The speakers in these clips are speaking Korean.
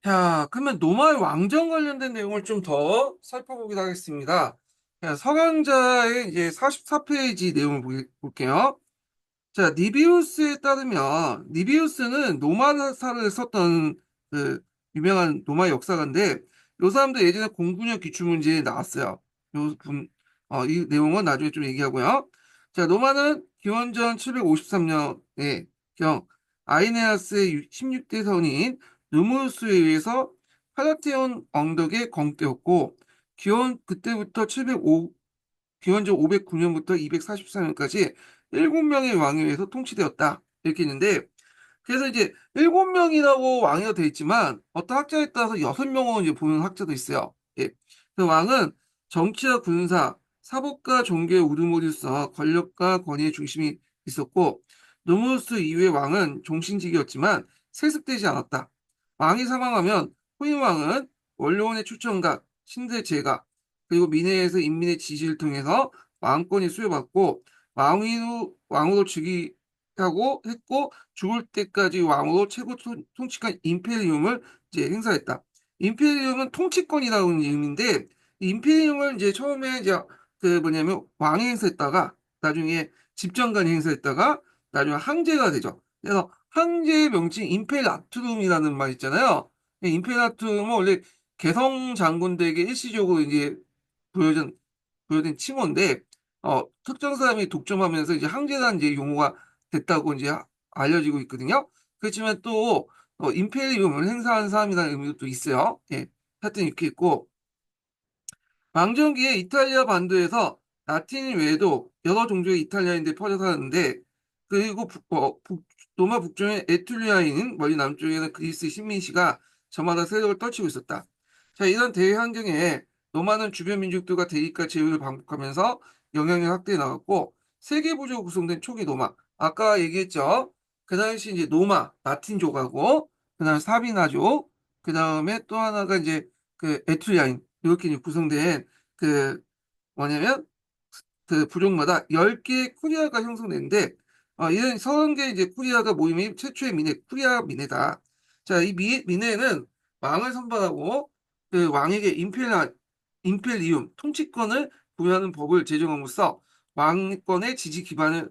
자, 그러면 노마의 왕정 관련된 내용을 좀 더 살펴보기로 하겠습니다. 자, 서강자의 이제 44페이지 내용을 볼게요. 자, 니비우스에 따르면, 니비우스는 노마사를 썼던 그 유명한 노마 역사가인데, 요 사람도 예전에 공군력 기출문제에 나왔어요. 이 내용은 나중에 좀 얘기하고요. 자, 노마는 기원전 753년에 경 아이네아스의 16대 선인 누무스에 의해서 팔라테온 언덕에 건국되었고, 그때부터 기원전 509년부터 244년까지 7명의 왕에 의해서 통치되었다. 이렇게 있는데, 그래서 이제 7명이라고 왕이가 되어 있지만, 어떤 학자에 따라서 6명으로 이제 보는 학자도 있어요. 예. 그 왕은 정치와 군사, 사법과 종교의 우두머리로서 권력과 권위의 중심이 있었고, 노무스 이후의 왕은 종신직이었지만 세습되지 않았다. 왕이 사망하면 후임 왕은 원로원의 추천과 신대 제가, 그리고 민회에서 인민의 지지를 통해서 왕권이 수여받고 왕으로 즉위하고 했고 죽을 때까지 왕으로 최고 통치권 임페리움을 이제 행사했다. 임페리움은 통치권이라는 의미인데 임페리움을 이제 처음에 이제 그 뭐냐면 왕이 행사했다가 나중에 집정관이 행사했다가 나중에 황제가 되죠. 그래서 황제의 명칭 임페라투름이라는 말 있잖아요. 임페라투름은 원래 개성 장군들에게 일시적으로 이제 보여준 보여진 칭호인데 특정 사람이 독점하면서 이제 항제라는 이제 용어가 됐다고 이제 알려지고 있거든요. 그렇지만 또 임페리움을 행사한 사람이라는 의미도 또 있어요. 예. 하여튼 이렇게 있고 왕정기에 이탈리아 반도에서 라틴 외에도 여러 종족의 이탈리아인들이 퍼져 살았는데 그리고 로마 북쪽의 에툴리아인 멀리 남쪽에는 그리스 식민시가 저마다 세력을 떨치고 있었다. 자, 이런 대외 환경에 로마는 주변 민족들과 대립과 제휴를 반복하면서 영향력 확대해 나갔고 세계 부족으로 구성된 초기 로마 아까 얘기했죠. 그 당시 이제 로마 라틴족하고 그다음 사비나족 그다음에 또 하나가 이제 그 에툴리아인 이렇게 이제 구성된 그 뭐냐면 그 부족마다 10개의 쿠리아가 형성되는데 이런 30개 이제 쿠리아가 모임이 최초의 민회 쿠리아 민회다. 자, 이 민회는 왕을 선발하고 그 왕에게 임페리움 통치권을 부여하는 법을 제정함으로써 왕권의 지지 기반이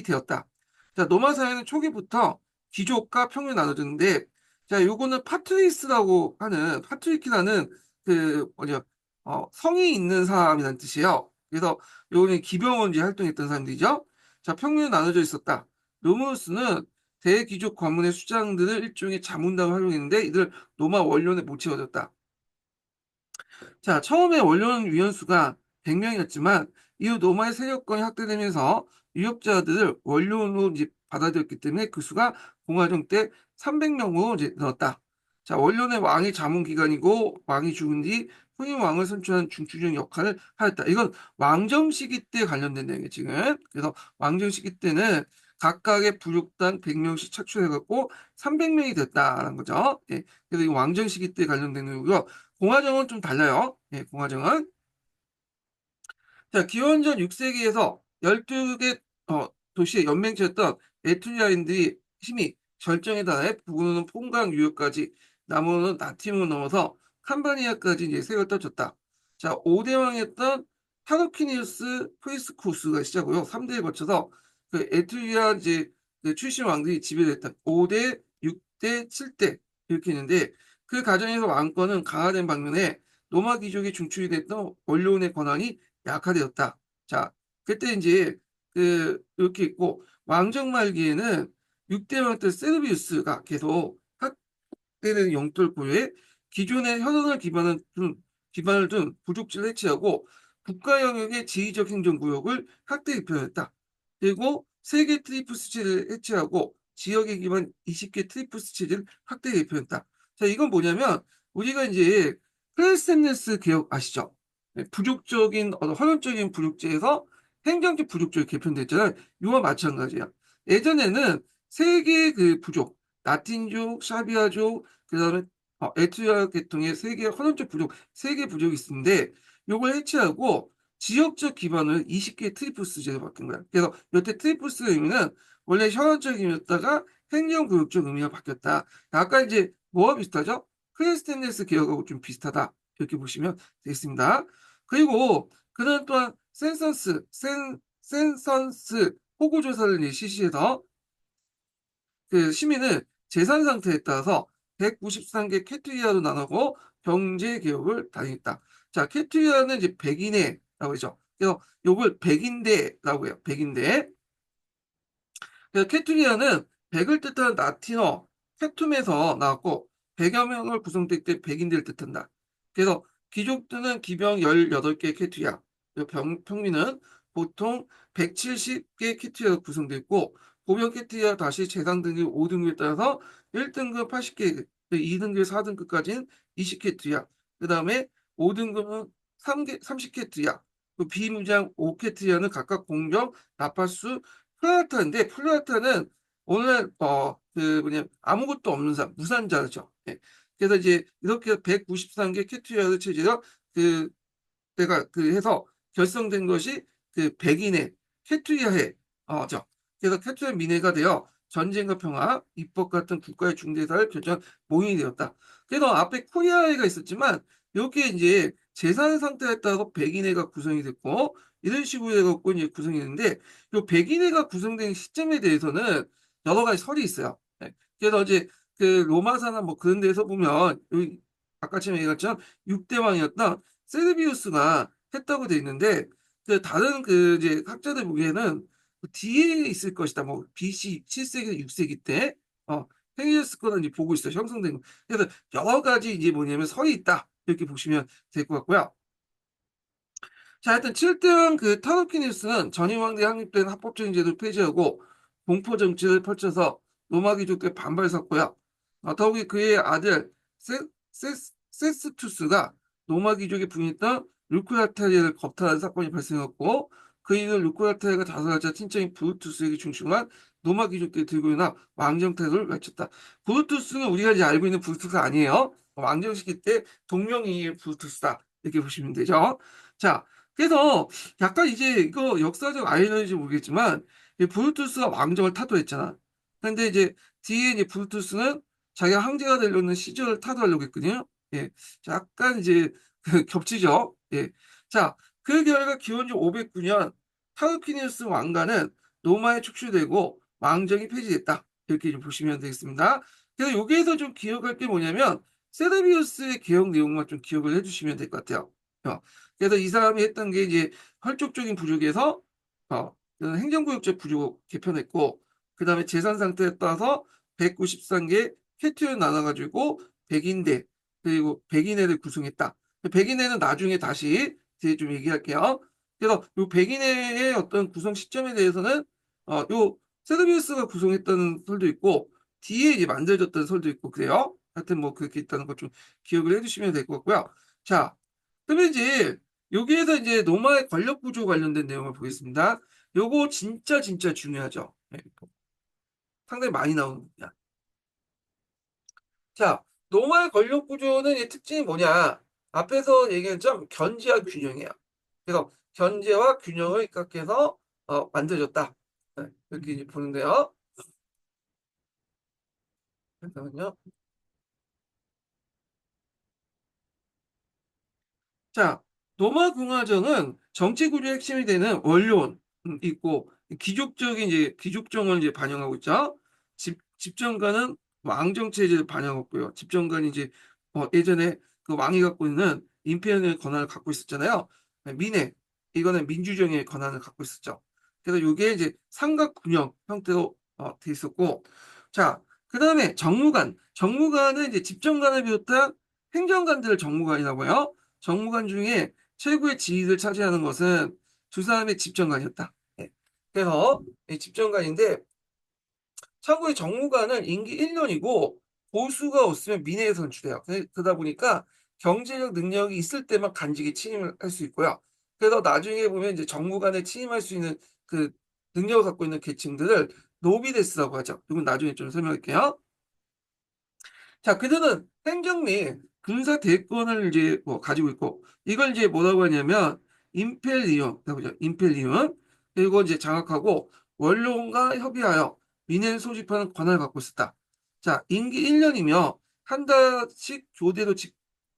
되었다. 자, 로마 사회는 초기부터 귀족과 평균 나눠졌는데 자, 요거는 파트리키라는 그 뭐냐 성이 있는 사람이라는 뜻이에요. 그래서 요거는 기병원지 활동했던 사람들이죠. 자, 평균이 나눠져 있었다. 로무스는 대귀족 관문의 수장들을 일종의 자문단으로 활용했는데 이들 로마 원론에 못 채워졌다. 자, 처음에 원로원 위원수가 100명이었지만 이후 로마의 세력권이 확대되면서 유역자들을 원로원으로 이제 받아들였기 때문에 그 수가 공화정 때 300명으로 이제 늘었다. 자, 원로원의 왕이 자문 기관이고 왕이 죽은 뒤 후임 왕을 선출하는 중추적 역할을 하였다. 이건 왕정 시기 때 관련된 내용이에요, 지금. 그래서 왕정 시기 때는 각각의 부족당 100명씩 착출해갖고 300명이 됐다는 거죠. 예. 그래서 이 왕정 시기 때 관련된 내용이고요. 공화정은 좀 달라요. 예, 공화정은. 자, 기원전 6세기에서 12개 도시의 연맹체였던 에투리아인들이 힘이 절정에 달해 북으로는 폰강 유역까지 남으로는 나티움을 넘어서 캄바니아까지 이제 세력을 떨쳤다. 자, 5대 왕이었던 타르퀴니우스 프리스쿠스가 시작으로 3대에 거쳐서 그 에투리아 이제 그 출신 왕들이 지배를 했다. 5대, 6대, 7대 이렇게 있는데 그 과정에서 왕권은 강화된 반면에 로마 귀족이 중추이 됐던 원로원의 권한이 약화되었다. 자, 그때 이제 이렇게 있고 왕정 말기에는 6대 왕 때 세르비우스가 계속 확대되는 영토를 보유해 기존의 현원을 기반을 둔 부족지를 해체하고 국가 영역의 지휘적 행정구역을 확대 입편했다. 그리고 세계 트리프스 체제를 해체하고 지역에 기반 20개 트리프스 체제를 확대 입편했다. 자, 이건 뭐냐면 우리가 이제 클래스템네스 개혁 아시죠? 네, 부족적인 헌혈적인 부족제에서 행정적 부족적이 개편됐잖아요. 이와 마찬가지야. 예전에는 세 개의 그 부족, 라틴족, 샤비아족, 그다음에 에투리아 계통의 세 개의 헌혈적 부족, 세 개의 부족이 있는데 이걸 해체하고 지역적 기반을 20개의 트리프스 제로 바뀐 거야. 그래서 여태 트리프스 의미는 원래 현원적 의미였다가 행정구역적 의미가 바뀌었다. 아까 이제 뭐와 비슷하죠? 크리스텐네스 개혁하고 좀 비슷하다. 이렇게 보시면 되겠습니다. 그리고 그는 또한 센선스 호구조사를 실시해서 그 시민을 재산 상태에 따라서 193개 캐테고리로 나누고 경제 개혁을 단행했다. 자, 캐테고리는 이제 백인회라고 하죠. 그래서 요걸 백인대라고 해요. 백인대. 그래서 캐투리아는 백을 뜻하는 라틴어 캐툼에서 나왔고 100여 명을 구성될 때 백인들을 뜻한다. 그래서 귀족들은 기병 18개 캐투리아, 평민은 보통 170개 캐투리아로 구성되어 있고 고병 캐투리아 다시 재상 등급 5등급에 따라서 1등급 80개, 2등급 4등급까지는 20캐투리아, 그 다음에 5등급은 30캐투리아, 비무장 5캐투리아는 각각 공격, 나팔수, 플라타인데 플라타는 오늘 그 뭐냐 아무것도 없는 사람 무산자죠. 예. 그래서 이제 이렇게 193개 캐투리아를 체제로 그 내가 그 해서 결성된 것이 그 백인의 캐투리아회 죠. 그래서 캐투리아 민회가 되어 전쟁과 평화, 입법 같은 국가의 중대사를 결정한 모임이 되었다. 그래서 앞에 코리아회가 있었지만 여기에 이제 재산 상태에 따라서 백인회가 구성이 됐고 이런 식으로 해갖고 이제 구성이 됐는데 이 백인회가 구성된 시점에 대해서는 여러 가지 설이 있어요. 네. 그래서 이제 그 로마사나 뭐 그런 데서 보면 여기 아까처럼 얘기했지만 6대왕이었던 세르비우스가 했다고 돼 있는데 그 다른 그 이제 학자들 보기에는 그 뒤에 있을 것이다. 뭐 BC 7세기 6세기 때 행해졌을 거는 이제 보고 있어요. 형성된 거. 그래서 여러 가지 이제 뭐냐면 설이 있다. 이렇게 보시면 될 것 같고요. 자, 하여튼 7등 그 타르퀴니스는 전임 황제에 확립된 합법적인 제도를 폐지하고 공포 정치를 펼쳐서 로마 귀족들의 반발을 샀고요. 더욱이 그의 아들 세스투스가 로마 귀족이 부인했던 루크라타리아를 겁탈한 사건이 발생했고 그 이후 루크라타리아가 자살하자 친척인 브루투스에게 중심한 로마 귀족들이 들고 일어나 왕정 태도를 외쳤다. 브루투스는 우리가 이제 알고 있는 브루투스가 아니에요. 왕정 시기 때 동명이인의 브루투스다. 이렇게 보시면 되죠. 자, 그래서 약간 이제 이거 역사적 아이러니인지 모르겠지만 이 브루투스가 왕정을 타도했잖아. 근데 이제 뒤에 이제 브루투스는 자기가 황제가 되려는 시절을 타도하려고 했거든요. 예. 약간 이제 겹치죠. 예. 자, 그 결과 기원전 509년 타르퀴니우스 왕가는 로마에 축출되고 왕정이 폐지됐다. 이렇게 좀 보시면 되겠습니다. 그래서 여기에서 좀 기억할 게 뭐냐면 세르비우스의 개혁 내용만 좀 기억을 해주시면 될 것 같아요. 그래서 이 사람이 했던 게 이제 혈족적인 부족에서 행정구역적 부족 개편했고 그 다음에 재산 상태에 따라서 193개 캐티를 나눠가지고 백인대 그리고 백인회를 구성했다. 백인회는 나중에 다시 뒤에 좀 얘기할게요. 그래서 이 백인회의 어떤 구성 시점에 대해서는 요 세르비우스가 구성했다는 설도 있고 뒤에 이제 만들어졌다는 설도 있고 그래요. 하여튼 뭐 그렇게 있다는 거 좀 기억을 해주시면 될 것 같고요. 자, 그러면 이제 여기에서 이제 로마의 권력 구조 관련된 내용을 보겠습니다. 요거 진짜 중요하죠. 네, 상당히 많이 나오는 겁니다. 자, 노말 권력 구조는 이 특징이 뭐냐? 앞에서 얘기했죠? 견제와 균형이에요. 그래서 견제와 균형을 입각해서 만들어졌다. 네, 이렇게 이제 보는데요. 잠깐만요. 자, 노마 궁화정은 정치 구조의 핵심이 되는 원료는 있고 귀족적인 이제 귀족정을 이제 반영하고 있죠. 집정관은 왕정 체제를 반영하고 있고요. 집정관이 이제 예전에 그 왕이 갖고 있는 인페리얼 권한을 갖고 있었잖아요. 민회 이거는 민주정의 권한을 갖고 있었죠. 그래서 이게 이제 삼각군형 형태로 돼 있었고, 자, 그 다음에 정무관은 이제 집정관을 비롯한 행정관들을 정무관이라고 해요. 정무관 중에 최고의 지위를 차지하는 것은 두 사람의 집정관이었다. 예. 그래서 이 집정관인데 참고로 정무관은 임기 1년이고 보수가 없으면 민회에 선출해요. 그러다 보니까 경제력 능력이 있을 때만 간직에 취임을 할 수 있고요. 그래서 나중에 보면 이제 정무관에 취임할 수 있는 그 능력을 갖고 있는 계층들을 노비데스라고 하죠. 이건 나중에 좀 설명할게요. 자, 그들은 행정 및 군사 대권을 이제 뭐 가지고 있고, 이걸 이제 뭐라고 하냐면, 임펠리움, 그죠? 임펠리움. 그리고 이제 장악하고, 원로원과 협의하여 민회를 소집하는 권한을 갖고 있었다. 자, 임기 1년이며, 한 달씩 교대로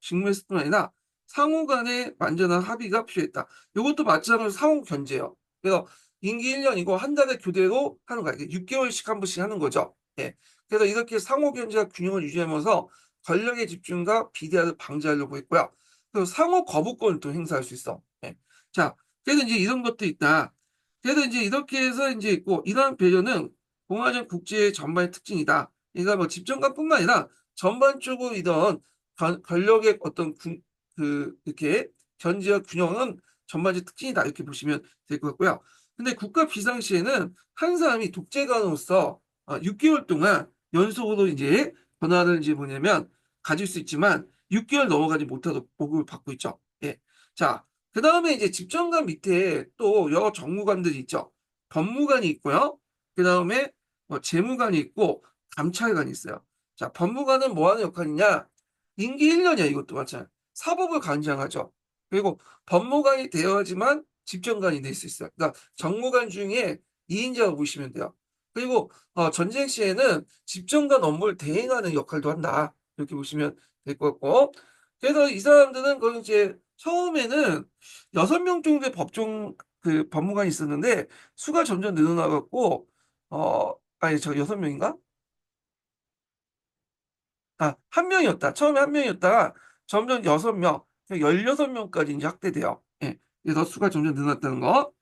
직무했을 뿐 아니라 상호 간의 완전한 합의가 필요했다. 이것도 마찬가지로 상호 견제예요. 그래서 임기 1년이고 한 달에 교대로 하는 거야. 6개월씩 한 번씩 하는 거죠. 예. 그래서 이렇게 상호 견제와 균형을 유지하면서 권력의 집중과 비대화를 방지하려고 했고요. 그리고 상호 거부권을 또 행사할 수 있어. 예. 자, 그래서 이제 이런 것도 있다. 그래서 이제 이렇게 해서 이제 있고, 이러한 배려는 공화정 국제의 전반의 특징이다. 그러니까 뭐 집정관뿐만 아니라 전반적으로 이런 권력의 어떤 이렇게 견제와 균형은 전반적 특징이다. 이렇게 보시면 될 것 같고요. 근데 국가 비상시에는 한 사람이 독재가로서 6개월 동안 연속으로 이제 권한을 이제 뭐냐면 가질 수 있지만 6개월 넘어가지 못하도록 보급을 받고 있죠. 예. 자, 그 다음에 이제 집정관 밑에 또 여러 정무관들이 있죠. 법무관이 있고요. 그 다음에 뭐 재무관이 있고 감찰관이 있어요. 자, 법무관은 뭐 하는 역할이냐? 임기 1년이야, 이것도 마찬가지. 사법을 관장하죠. 그리고 법무관이 되어야지만 집정관이 될 수 있어요. 그러니까 정무관 중에 2인자로 보시면 돼요. 그리고 전쟁 시에는 집정관 업무를 대행하는 역할도 한다. 이렇게 보시면 될 것 같고. 그래서 이 사람들은 그 이제 처음에는 6명 정도의 법무관이 있었는데 수가 점점 늘어나갖고 아니 저 6명인가? 아, 한 명이었다. 처음에 한 명이었다가 점점 6명, 16명까지 이제 확대돼요. 예. 그래서 수가 점점 늘어났다는 거.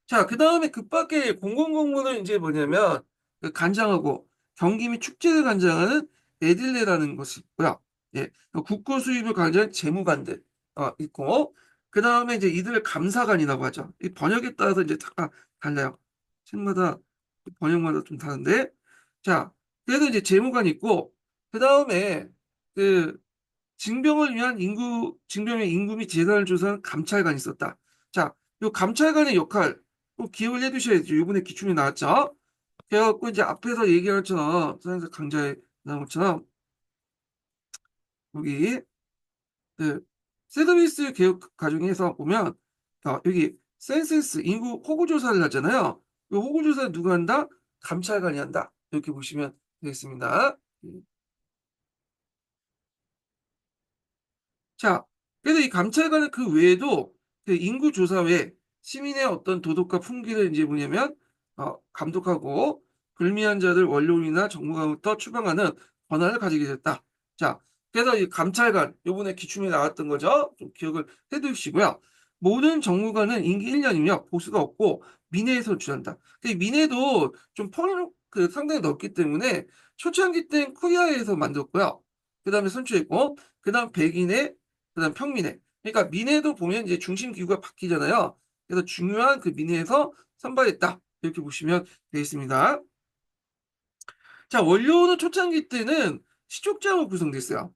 자, 그 다음에 급밖에 공공공무는 이제 뭐냐면 그 간장하고 경기 및 축제를 간장하는 에딜레라는 것이 있고요. 예, 국고 수입을 관장하는 재무관들 있고 그 다음에 이제 이들을 감사관이라고 하죠. 이 번역에 따라서 이제 다 달라요. 책마다 번역마다 좀 다른데 자, 그래도 이제 재무관이 있고 그 다음에 그 징병을 위한 징병의 임금 및 재산을 조사하는 감찰관이 있었다. 자, 요 감찰관의 역할 꼭 기억을 해두셔야죠. 요번에 기출이 나왔죠. 그래갖고 이제 앞에서 얘기한 것처럼 선생님 강좌에 나온 것처럼 여기 그 서비스 개혁 과정에서 보면 여기 센서스 인구 호구 조사를 하잖아요. 이 호구 조사를 누가 한다? 감찰관이 한다. 이렇게 보시면 되겠습니다. 자, 그래서 이 감찰관은 그 외에도 그 인구조사 외에 시민의 어떤 도덕과 품기를 이제 뭐냐면 감독하고 불미한 자들 원로인이나 정무관부터 추방하는 권한을 가지게 됐다. 자, 그래서 이 감찰관 요번에 기출에 나왔던 거죠. 좀 기억을 해두시고요. 모든 정무관은 임기 1년이며 보수가 없고 민회에서 주한다. 민회도 좀 상당히 넓기 때문에 초창기 때는 코리아에서 만들었고요. 그 다음에 선출했고 그 다음 백인의 그다음 평민회. 그러니까 민회도 보면 이제 중심 기구가 바뀌잖아요. 그래서 중요한 그 민회에서 선발했다. 이렇게 보시면 되겠습니다. 자, 원료는 초창기 때는 시족장으로 구성됐어요.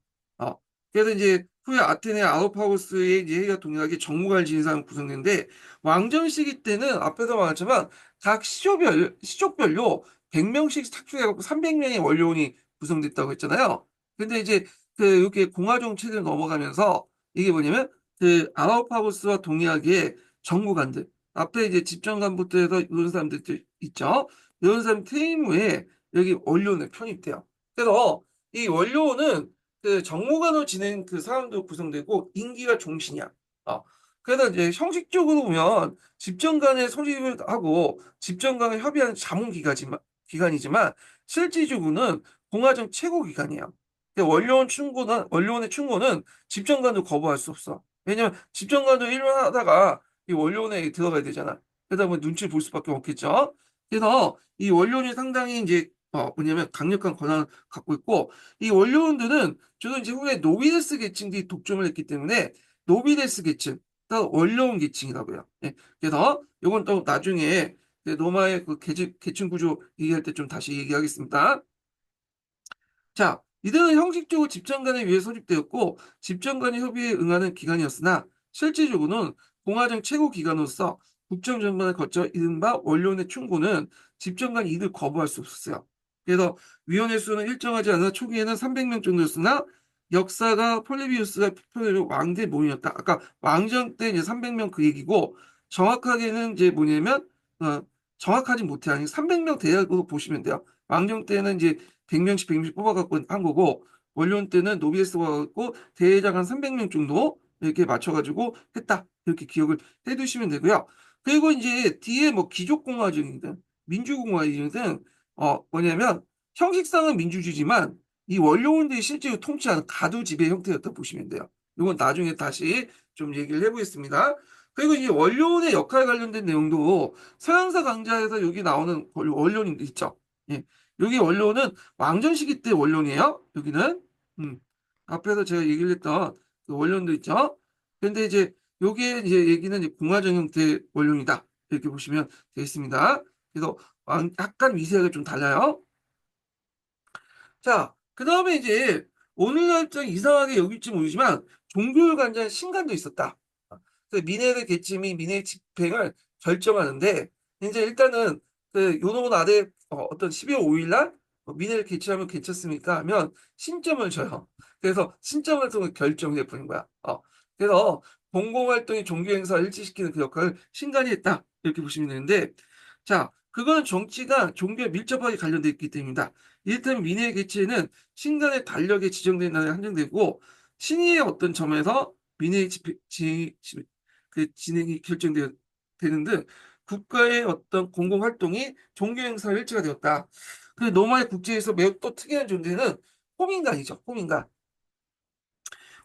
그래서 이제 후에 아테네 아우파우스의 이제 회의가 동일하게 정무관을 지닌 사람 구성됐는데 왕정 시기 때는 앞에서 말했지만 각 시족별로 100명씩 탁출해갖고 300명의 원료원이 구성됐다고 했잖아요. 근데 이제 그 이렇게 공화정 체제로 넘어가면서 이게 뭐냐면 그 아우파우스와 동일하게 정무관들 앞에 이제 집정관부터 해서 이런 사람들 있죠. 이런 사람 퇴임 후에 여기 원료원에 편입돼요. 그래서 이 원료원은 그 정무관으로 지낸 그 사람도 구성되고 임기가 종신이야. 그래서 이제 형식적으로 보면 집정관에 소집을 하고 집정관과 협의하는 기관이지만 실질적으로는 공화정 최고 기관이에요. 근데 원료원의 충고는 집정관도 거부할 수 없어. 왜냐면 집정관도 일만 하다가 이 원료원에 들어가야 되잖아. 그러다 보면 눈치를 볼 수밖에 없겠죠. 그래서 이 원료원이 상당히 이제 뭐냐면 강력한 권한을 갖고 있고 이 원료원들은 주로 이제 후에 노비데스 계층들이 독점을 했기 때문에 노비데스 계층, 또 원료원 계층이라고요. 예. 그래서 이건 또 나중에 그 로마의 그 계층 구조 얘기할 때 좀 다시 얘기하겠습니다. 자, 이들은 형식적으로 집정관에 의해 소집되었고 집정관의 협의에 응하는 기관이었으나 실질적으로는 공화정 최고 기관으로서 국정 전반을 거쳐 이른바 원로원의 충고는 집정관이 이를 거부할 수 없었어요. 그래서 위원회 수는 일정하지 않아 초기에는 300명 정도였으나 역사가 폴리비우스가 표현한 왕대 모임이었다. 아까 왕정 때 이제 300명 그 얘기고 정확하게는 이제 뭐냐면 정확하지 못해 아니 300명 대략으로 보시면 돼요. 왕정 때는 이제 100명씩 100명씩 뽑아갖고 한 거고, 원료원 때는 노비에스 뽑아갖고 대회장 한 300명 정도 이렇게 맞춰가지고 했다. 이렇게 기억을 해두시면 되고요. 그리고 이제 뒤에 뭐 귀족공화정이든 민주공화정이든 뭐냐면 형식상은 민주주의지만 이 원료원들이 실제로 통치하는 가두지배 형태였다 보시면 돼요. 이건 나중에 다시 좀 얘기를 해보겠습니다. 그리고 이 원료원의 역할 관련된 내용도 서양사 강좌에서 여기 나오는 원료원이 있죠. 예. 여기 원료원은 왕정 시기 때 원료원이에요. 여기는 앞에서 제가 얘기를 했던 그 원료원도 있죠. 근데 이제 요게 이제 얘기는 이제 공화정 형태의 원료원이다. 이렇게 보시면 되겠습니다. 그래서 약간 위세가 좀 달라요. 자, 그 다음에 이제 오늘날 좀 이상하게 여길지 모르지만 종교를 관장한 신관도 있었다. 그 민회의 개최 및 민회 집행을 결정하는데 이제 일단은 그 요노곤 아래 어떤 12월 5일 날 민회를 개최하면 괜찮습니까? 하면 신점을 줘요. 그래서 신점을 통해 결정해 버린 거야. 그래서 공공활동이 종교행사를 일치시키는 그 역할을 신관이 했다. 이렇게 보시면 되는데 자, 그거는 정치가 종교에 밀접하게 관련되어 있기 때문이다. 이를테면 민회 개최는 신관의 달력에 지정된 날에 한정되고 신의의 어떤 점에서 민회의 그 진행이 결정되는 등 국가의 어떤 공공 활동이 종교 행사와 일치가 되었다. 그 로마의 국제에서 매우 또 특이한 존재는 호민관이죠. 호민관.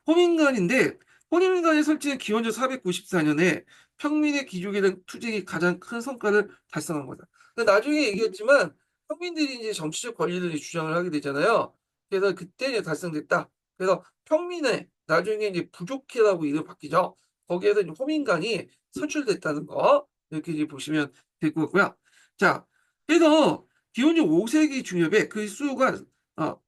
호민관인데 호민관의 설치는 기원전 494년에 평민의 귀족에 대한 투쟁이 가장 큰 성과를 달성한 거다. 나중에 얘기했지만 평민들이 이제 정치적 권리를 주장을 하게 되잖아요. 그래서 그때 이제 달성됐다. 그래서 평민의 나중에 이제 부족회라고 이름 바뀌죠. 거기에서 이제 호민관이 선출됐다는 거 이렇게 이제 보시면 될 것 같고요. 자, 그래서 기원전 5세기 중엽에 그 어,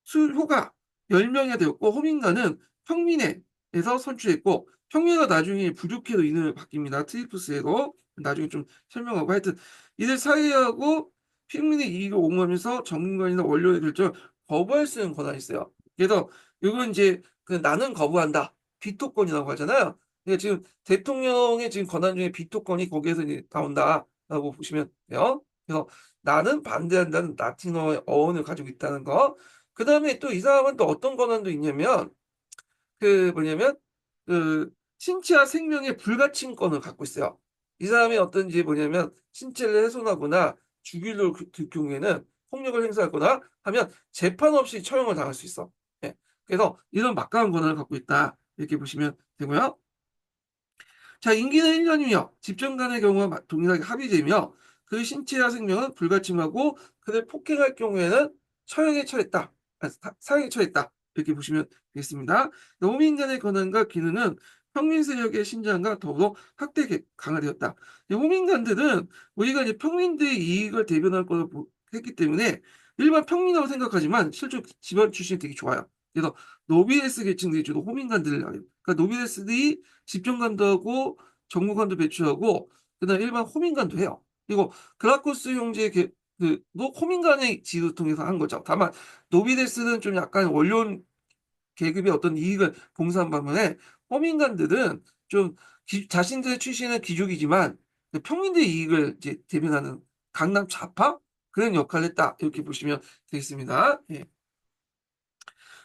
수효가 10명이 되었고 호민관은 평민회에서 선출했고 평민회가 나중에 부족회로 이름을 바뀝니다. 트리프스에도 나중에 좀 설명하고 하여튼 이들 사이하고 평민의 이익을 옹호하면서 정관이나 원료의 결정을 거부할 수 있는 권한이 있어요. 그래서 이건 이제 그 나는 거부한다. 비토권이라고 하잖아요. 그러니까 지금 대통령의 지금 권한 중에 비토권이 거기에서 이제 나온다라고 보시면 돼요. 그래서 나는 반대한다는 라틴어의 어원을 가지고 있다는 거. 그 다음에 또 이 사람은 또 어떤 권한도 있냐면 그 뭐냐면 그 신체와 생명의 불가침권을 갖고 있어요. 이 사람이 어떤지 뭐냐면 신체를 훼손하거나 죽이려 들 경우에는 폭력을 행사하거나 하면 재판 없이 처형을 당할 수 있어. 예. 그래서 이런 막강한 권한을 갖고 있다. 이렇게 보시면 되고요. 자, 임기는 1년이며 집정 간의 경우와 동일하게 합의되며 그 신체와 생명은 불가침하고 그를 폭행할 경우에는 처형에 처했다. 사형에 처했다. 이렇게 보시면 되겠습니다. 호민 간의 권한과 기능은 평민 세력의 신장과 더불어 확대 강화되었다. 호민관들은 우리가 이제 평민들의 이익을 대변할 것을 했기 때문에 일반 평민이라고 생각하지만 실제 집안 출신이 되게 좋아요. 그래서 노비레스 계층들이 주로 호민관들을 나요. 그러니까 노비레스들이 집정관도 하고 정무관도 배출하고 그다음 일반 호민관도 해요. 그리고 그라코스 형제의 그 호민관의 지도를 통해서 한 거죠. 다만 노비레스는 좀 약간 원료원 계급의 어떤 이익을 봉사한 반면에 호민관들은 좀 자신들의 출신은 귀족이지만 그 평민들의 이익을 이제 대변하는 강남 좌파 그런 역할을 했다 이렇게 보시면 되겠습니다. 예.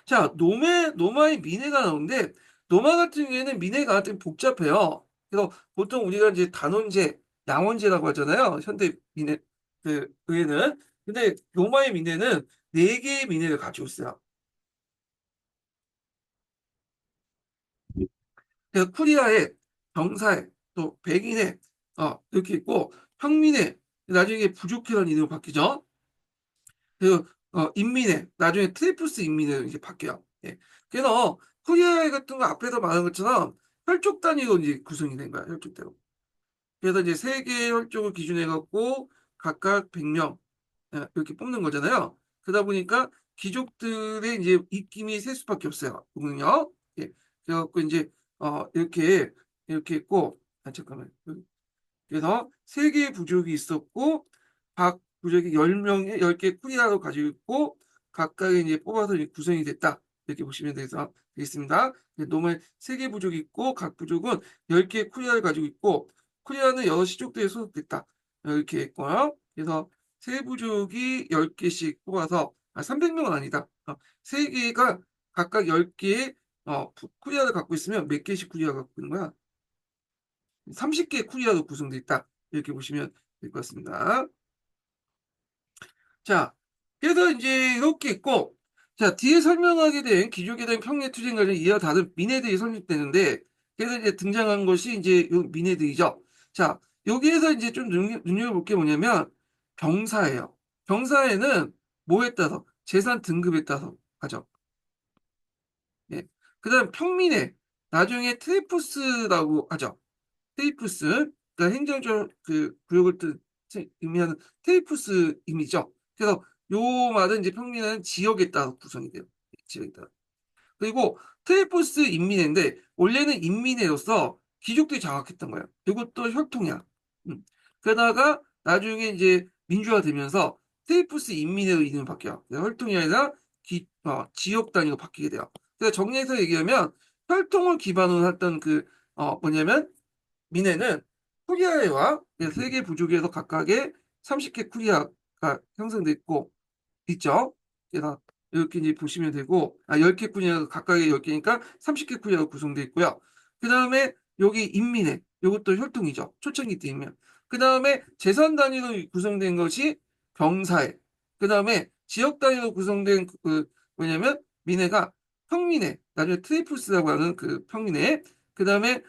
자, 노마의 민회가 나오는데, 노마 같은 경우에는 민회가 좀 복잡해요. 그래서 보통 우리가 이제 단원제, 양원제라고 하잖아요. 현대 민회, 그, 의회는. 근데 노마의 민회는 네 개의 민회를 가지고 있어요. 그래서 쿠리아에, 병사에, 또 백인에, 이렇게 있고, 평민에, 나중에 부족회라는 이름으로 바뀌죠. 그 인민회 나중에 트리플스 인민회로 이제 바뀌어요. 예. 그래서 코리아 같은 거 앞에서 말한 것처럼 혈족 단위로 이제 구성이 된 거야 혈족대로. 그래서 이제 세 개의 혈족을 기준해 갖고 각각 100명 이렇게 뽑는 거잖아요. 그러다 보니까 귀족들의 이제 입김이 셀 수밖에 없어요. 그거는요. 예. 그래갖고 이제 이렇게 있고 잠깐만. 그래서 세 개의 부족이 있었고 각 부족이 10명의 10개 쿠리아로 가지고 있고 각각의 이제 뽑아서 이제 구성이 됐다. 이렇게 보시면 되겠습니다. 노말 세개 부족이 있고 각 부족은 10개의 쿠리아를 가지고 있고 쿠리아는 여러 시족대에 소속됐다. 이렇게 했고요. 그래서 세부족이 10개씩 뽑아서 300명은 아니다. 3개가 각각 10개의 쿠리아를 갖고 있으면 몇 개씩 쿠리아가 갖고 있는 거야? 30개의 쿠리아로 구성되어 있다. 이렇게 보시면 될 것 같습니다. 자, 그래서 이제 이렇게 있고, 자, 뒤에 설명하게 된 기족에 대한 평례 투쟁 관련 이와 다른 민회들이 설립되는데, 그래서 이제 등장한 것이 이제 요 민회들이죠. 자, 여기에서 이제 좀 눈여겨볼 게 뭐냐면, 병사예요. 병사에는 뭐에 따라서? 재산 등급에 따라서 하죠. 예. 그 다음 평민회. 나중에 트리푸스라고 하죠. 테이프스, 그러니까 행정적 그 구역을 의미하는 테이프스임이죠. 그래서 요 말은 이제 평민은 지역에 따라 구성이 돼요. 지역에 따라. 그리고 테이프스 인민회인데 원래는 인민회로서 귀족들이 장악했던 거예요. 이것도 혈통이야. 그러다가 나중에 이제 민주화되면서 테이프스 인민회로 이름이 바뀌어요. 혈통이 아니라 지역 단위로 바뀌게 돼요. 그래서 정리해서 얘기하면 혈통을 기반으로 했던 뭐냐면 미네는 쿠리아해와 세계 부족에서 각각의 30개 쿠리아가 형성돼 있죠. 그래서 이렇게 이제 보시면 되고, 10개 쿠리아가 각각의 10개니까 30개 쿠리아가 구성되어 있고요. 그 다음에 여기 인민회, 이것도 혈통이죠. 초창기 때이면. 그 다음에 재산 단위로 구성된 것이 병사회. 그 다음에 지역 단위로 구성된 뭐냐면 민회가 평민회, 나중에 트리플스라고 하는 그 평민회. 그 다음에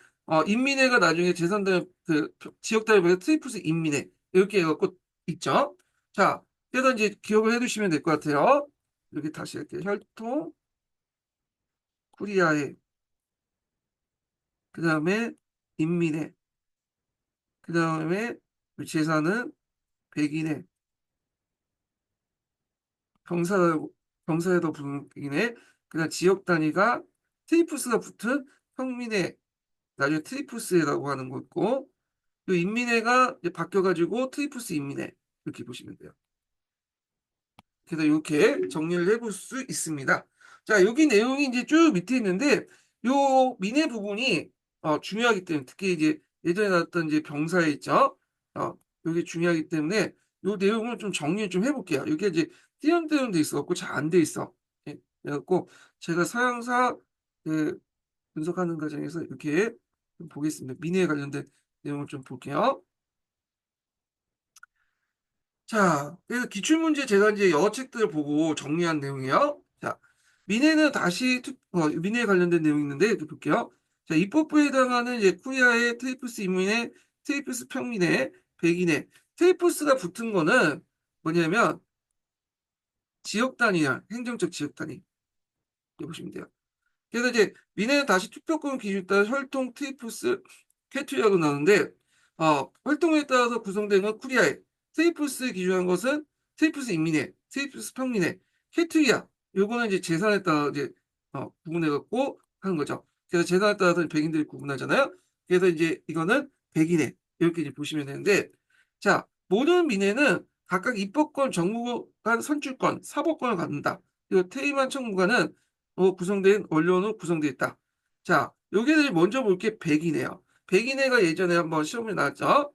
인민회가 나중에 재산단 지역 단위로 트리플스 인민회 이렇게 해갖고 있죠. 자, 그래서 이제 기억을 해두시면 될 것 같아요. 이렇게 다시 이렇게 혈통, 쿠리아에, 그 다음에 인민회, 그 다음에 재산은 백인회, 병사, 병사에도 백인회, 그 다음 지역 단위가 트리푸스가 붙은 평민회, 나중에 트리푸스회라고 하는 거 있고, 이 인민회가 이제 바뀌어가지고 트리푸스 인민회, 이렇게 보시면 돼요. 그래서 이렇게 정리를 해볼 수 있습니다. 자, 여기 내용이 이제 쭉 밑에 있는데, 요 민의 부분이 중요하기 때문에, 특히 이제 예전에 나왔던 이제 병사에 있죠. 여기 중요하기 때문에 요 내용을 좀 정리 좀 해볼게요. 이게 이제 띄엄띄엄 돼 있어갖고 잘 안 돼 있어. 예, 그래갖고 제가 서양사 그 분석하는 과정에서 이렇게 좀 보겠습니다. 민의에 관련된 내용을 좀 볼게요. 자, 그래서 기출문제 제가 이제 여러 책들을 보고 정리한 내용이에요. 자, 민해에 관련된 내용이 있는데, 이렇게 볼게요. 자, 입법부에 해당하는 이제 쿠리아의 테이프스 인민회, 테이프스 평민회, 백인회. 테이프스가 붙은 거는 뭐냐면, 지역 단위야. 행정적 지역 단위. 이렇게 보시면 돼요. 그래서 이제 민해는 다시 투표권 기준에 따라 혈통 테이프스 캐투리아로 나오는데 혈통에 따라서 구성된 건 쿠리아에 테이프스 기준한 것은 테이프스 인민회, 테이프스 평민회, 캐투리아 요거는 이제 재산에 따라 이제 구분해 갖고 하는 거죠. 그래서 재산에 따라서 백인들이 구분하잖아요. 그래서 이제 이거는 백인회 이렇게 이제 보시면 되는데 자 모든 민회는 각각 입법권, 정무관 선출권, 사법권을 갖는다. 그리고 퇴임한 청구관은 구성된 원료는 구성되어 있다. 자, 여기를 먼저 볼 게 백인회요. 백인회가 예전에 한번 시험에 나왔죠.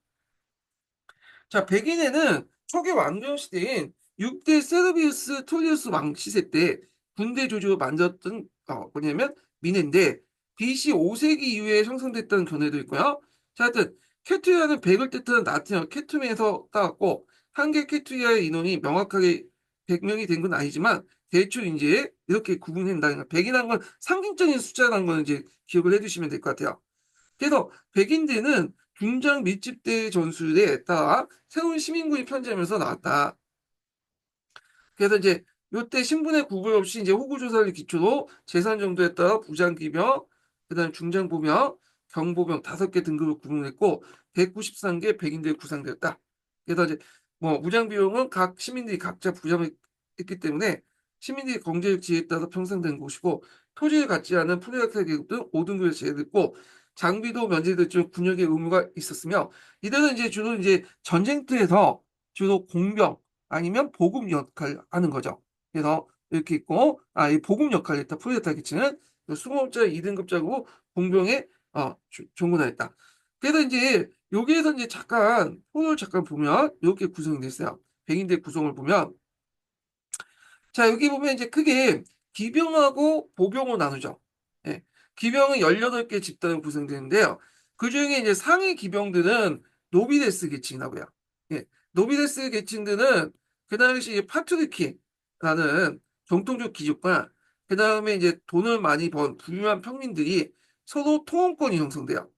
자, 백인회는 초기 왕정 시대인 6대 세르비우스 톨리우스 왕 시세 때 군대 조직을 만들었던 뭐냐면 민회인데 BC 5세기 이후에 형성됐다는 견해도 있고요. 자, 하여튼 케투리아는 백을 뜻하는 라틴어 케툼에서 따왔고 한개 케투리아의 인원이 명확하게 100명이 된 건 아니지만 대충 이제 이렇게 구분한다는 거. 백이라는 건 상징적인 숫자라는 거는 이제 기억을 해두시면 될 것 같아요. 그래서 백인대는 군장 밀집대 전술에 따라 새로운 시민군이 편제하면서 나왔다. 그래서 이제 요때 신분의 구분 없이 이제 호구 조사를 기초로 재산 정도에 따라 부장기병, 그다음 중장보병, 경보병 5개 등급을 구분했고 193개 백인들이 구상되었다. 그래서 이제 뭐 무장비용은 각 시민들이 각자 부담을 했기 때문에 시민들이 경제적 지위에 따라 평상된 것이고 토지를 갖지 않은 프로약사 계급은 5등급에서 제외됐고 장비도 면제됐지만 군역의 의무가 있었으며 이들은 이제 주로 이제 전쟁터에서 주로 공병 아니면 보급 역할을 하는 거죠. 그래서 이렇게 있고, 이 보급 역할을 했다. 프로젝트 기치는 수공업자 2등급자고 공병에 종군하였다. 그래서 이제 여기에서 이제 잠깐 포도를 잠깐 보면 이렇게 구성이 됐어요. 백인대 구성을 보면 자, 여기 보면 이제 크게 기병하고 보병으로 나누죠. 예. 기병은 18개 집단으로 구성되는데요. 그중에 이제 상위 기병들은 노비데스 계층이라고요. 예. 노비데스 계층들은 그 당시 파트리키라는 정통적 귀족과 그 다음에 이제 돈을 많이 번 부유한 평민들이 서로 통혼권이 형성돼요.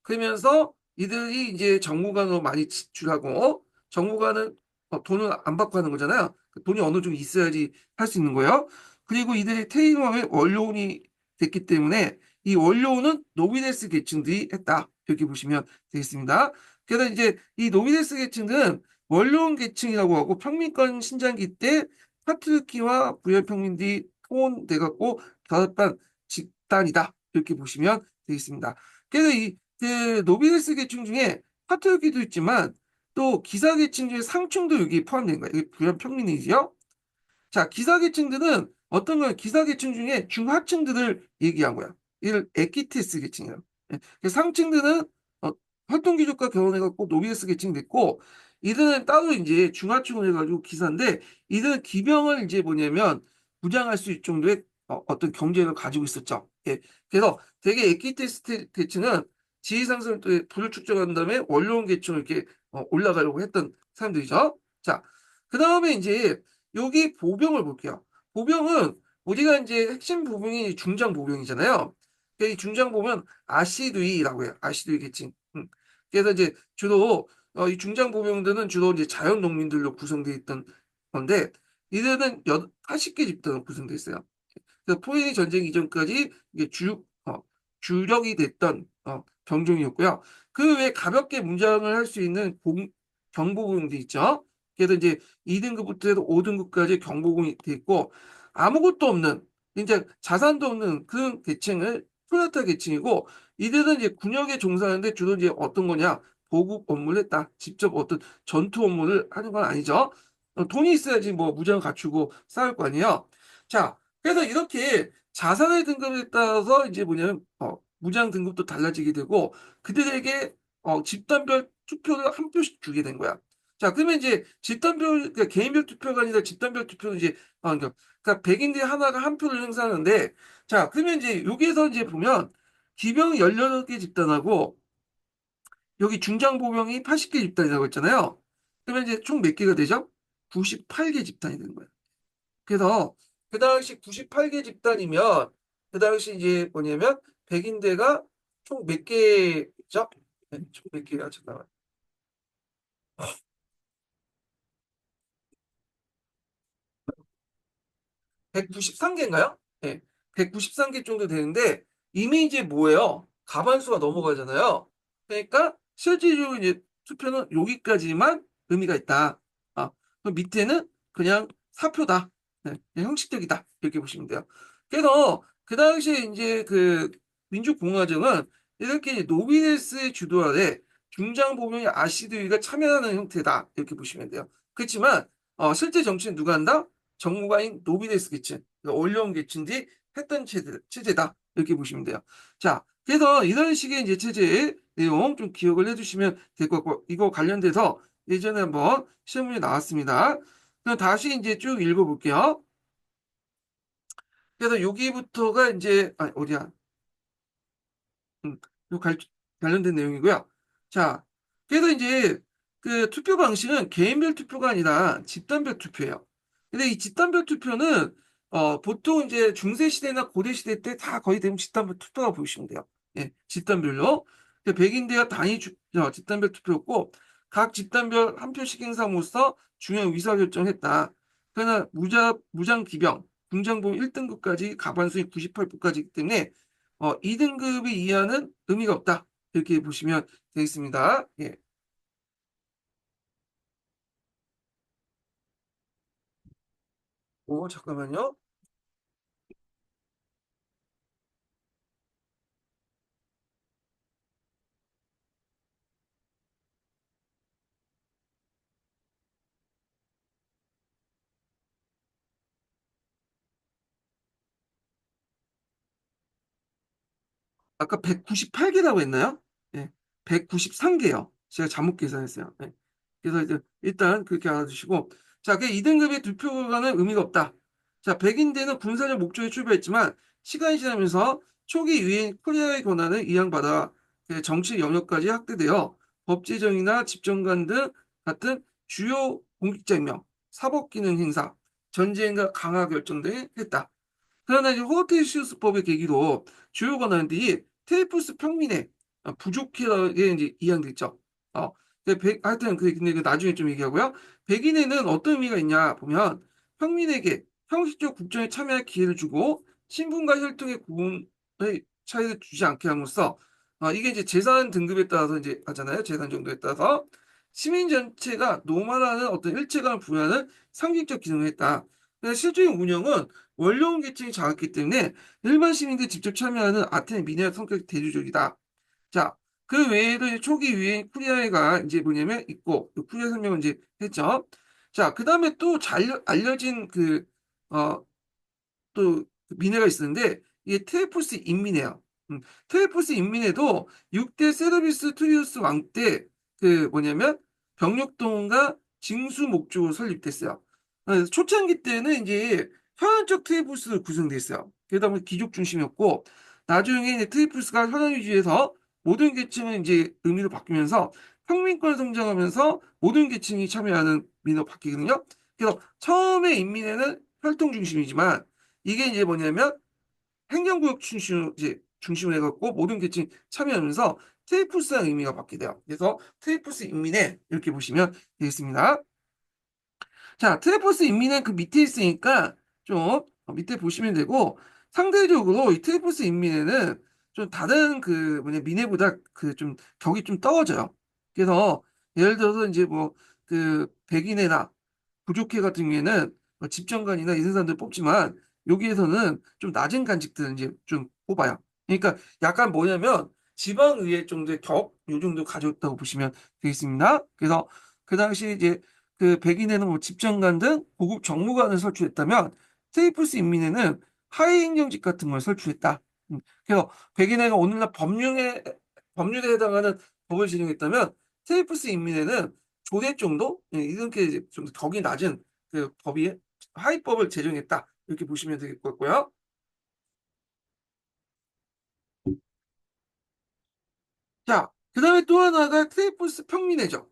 그러면서 이들이 이제 정부관으로 많이 지출하고 정부관은 돈을 안 받고 하는 거잖아요. 그 돈이 어느 정도 있어야지 할 수 있는 거예요. 그리고 이들이 퇴임하면 원료원이 됐기 때문에 이 원료원은 노비데스 계층들이 했다. 이렇게 보시면 되겠습니다. 그래서 이제 이 노비데스 계층들은 원료원 계층이라고 하고 평민권 신장기 때 파트르키와 부여 평민들이 통혼돼 갖고 결합한 집단이다. 이렇게 보시면 되겠습니다. 그래서 그 노비데스 계층 중에 파트르키도 있지만 또 기사 계층 중에 상층도 여기 포함된 거예요. 이게 부연 평민이지요. 자, 기사 계층들은 어떤 거예요? 기사 계층 중에 중하층들을 얘기한 거야. 이를 에키테스 계층이라고. 예. 그 상층들은 어, 활동귀족과 결혼해갖고 노비데스 계층이 됐고 이들은 따로 이제 중하층을 해가지고 기사인데 이들은 기병을 이제 뭐냐면 부장할 수 있을 정도의 떤 경제를 가지고 있었죠. 예. 그래서 되게 에키테스 계층은 지위 상승을 또 부를 축적한 다음에 원로원 계층을 이렇게 올라가려고 했던 사람들이죠. 자, 그 다음에 이제 여기 보병을 볼게요. 보병은 우리가 이제 핵심 보병이 중장 보병이잖아요. 이 중장 보병 아시두이라고 해요. 아시두이 계층. 그래서 이제 주로 이 중장 보병들은 주로 이제 자연 농민들로 구성되어 있던 건데 이들은 80개 집단으로 구성되어 있어요. 그래서 포에니 전쟁 이전까지 이게 주력이 됐던 병종이었고요. 그 외에 가볍게 문장을 할 수 있는 경보공도 있죠. 그래서 이제 2등급부터 해서 5등급까지 경보공이 돼 있고 아무것도 없는 이제 자산도 없는 그런 계층을 프로레타 계층이고 이들은 이제 군역에 종사하는데 주로 이제 어떤 거냐 보급 업무를 했다. 직접 어떤 전투 업무를 하는 건 아니죠. 돈이 있어야지 뭐 무장을 갖추고 싸울 거 아니에요. 자, 그래서 이렇게 자산의 등급에 따라서 이제 뭐냐면 무장 등급도 달라지게 되고 그들에게 집단별 투표를 한 표씩 주게 된 거야. 자, 그러면 이제 집단별 그러니까 개인별 투표가 아니라 집단별 투표는 이제 그러니까 백인들이 하나가 한 표를 행사하는데 자, 그러면 이제 여기에서 이제 보면 기병 18개 집단하고 여기 중장보병이 80개 집단이라고 했잖아요. 그러면 이제 총 몇 개가 되죠? 98개 집단이 되는 거예요. 그래서 그 당시 98개 집단이면 그 당시 이제 뭐냐면 백인대가 총 몇 개죠? 네, 총몇 개야? 잠깐만. 193개인가요? 네, 193개 정도 되는데 이미 이제 뭐예요? 가반수가 넘어가잖아요. 그러니까 실질적으로 이제 투표는 여기까지만 의미가 있다. 그럼 밑에는 그냥 사표다. 네, 그냥 형식적이다. 이렇게 보시면 돼요. 그래서 그 당시에 이제 그 민주공화정은 이렇게 노비데스의 주도 아래 중장보병의 아시드위가 참여하는 형태다. 이렇게 보시면 돼요. 그렇지만 실제 정치는 누가 한다? 정무가인 노비데스 계층, 그러니까 올려온 계층들이 했던 체제다. 이렇게 보시면 돼요. 자, 그래서 이런 식의 이제 체제의 내용 좀 기억을 해주시면 될 것 같고, 이거 관련돼서 예전에 한번 시험문제 나왔습니다. 그럼 다시 이제 쭉 읽어볼게요. 그래서 여기부터가 이제, 어디야? 음, 요 관련된 내용이고요. 자, 그래서 이제 그 투표 방식은 개인별 투표가 아니라 집단별 투표예요. 근데 이 집단별 투표는 보통 이제 중세 시대나 고대 시대 때 다 거의 대부분 집단별 투표가 보시면 돼요. 예, 집단별로. 백인대가 집단별 투표였고 각 집단별 한 표씩 행사함으로써 중요한 의사결정을 했다. 그러나 무장 기병, 군장봉 1등급까지 가반수인 98%까지이기 때문에 2등급이 이하는 의미가 없다. 이렇게 보시면 되겠습니다. 예. 잠깐만요. 아까 198개라고 했나요? 예. 193개요. 제가 잘못 계산했어요. 예. 그래서 이제 일단 그렇게 알아두시고, 자, 그 2등급의 두 표가는 의미가 없다. 자, 백인대는 군사적 목적에 출발했지만 시간이 지나면서 초기 유엔 코리아의 권한을 이양받아 그 정치 영역까지 확대되어 법 제정이나 집정관 등 같은 주요 공직자명, 사법 기능 행사, 전쟁과 강화 결정 등을 했다. 그러나 이제 호르테시우스법의 계기로 주요 권한들이 테이프스 평민에 부족하게 이제 이양돼 있죠. 하여튼 근데 나중에 좀 얘기하고요. 백인에는 어떤 의미가 있냐 보면 평민에게 형식적 국정에 참여할 기회를 주고 신분과 혈통의 구분의 차이를 주지 않게 함으로써 이게 이제 재산 등급에 따라서 이제 하잖아요. 재산 정도에 따라서 시민 전체가 노말하는 어떤 일체감을 부여하는 상징적 기능을 했다. 그래서 실질적인 운영은 원로원 계층이 작았기 때문에 일반 시민들이 직접 참여하는 아테네 미네어 성격이 대조적이다. 자, 그 외에도 이제 초기 유행 쿠리아가 이제 뭐냐면 있고, 그 쿠리아 설명을 이제 했죠. 자, 그 다음에 또 잘 알려진 어, 또 민회가 있었는데, 이게 테레포스 인민회요. 테레포스 인민회도 6대 세르비스 투리우스 왕 때 그 뭐냐면 병력동원과 징수 목적으로 설립됐어요. 초창기 때는 이제 현안적 테레포스로 구성돼 있어요. 그러다 보니 귀족 중심이었고, 나중에 이제 테레포스가 현안 위주에서 모든 계층은 이제 의미로 바뀌면서 평민권을 성장하면서 모든 계층이 참여하는 민으로 바뀌거든요. 그래서 처음에 인민회는 혈통 중심이지만 이게 이제 뭐냐면 행정구역 중심으로 해갖고 모든 계층이 참여하면서 테이프스라는 의미가 받게 돼요. 그래서 테이프스 인민회 이렇게 보시면 되겠습니다. 자, 트레포스 인민은 그 밑에 있으니까 좀 밑에 보시면 되고 상대적으로 이 트레포스 인민에는 좀 다른 그 뭐냐 민회보다 그 좀 격이 좀 떨어져요. 그래서 예를 들어서 이제 뭐 그 백인회나 부족회 같은 경우에는 뭐 집정관이나 이런 사람들 뽑지만 여기에서는 좀 낮은 간직들은 이제 좀 뽑아요. 그러니까 약간 뭐냐면 지방의회 정도의 격, 요 정도 가졌다고 보시면 되겠습니다. 그래서 그 당시 이제 그 백인에는 뭐 집정관 등 고급 정무관을 설치했다면 테이프스 인민에는 하위 행정직 같은 걸 설치했다. 그래서 백인회가 오늘날 법률에 해당하는 법을 제정했다면 테이프스 인민회는 조대 정도 이렇게 이제 좀 격이 낮은 그 법이 하위법을 제정했다 이렇게 보시면 될 것 같고요. 자, 그다음에 또 하나가 테이프스 평민회죠.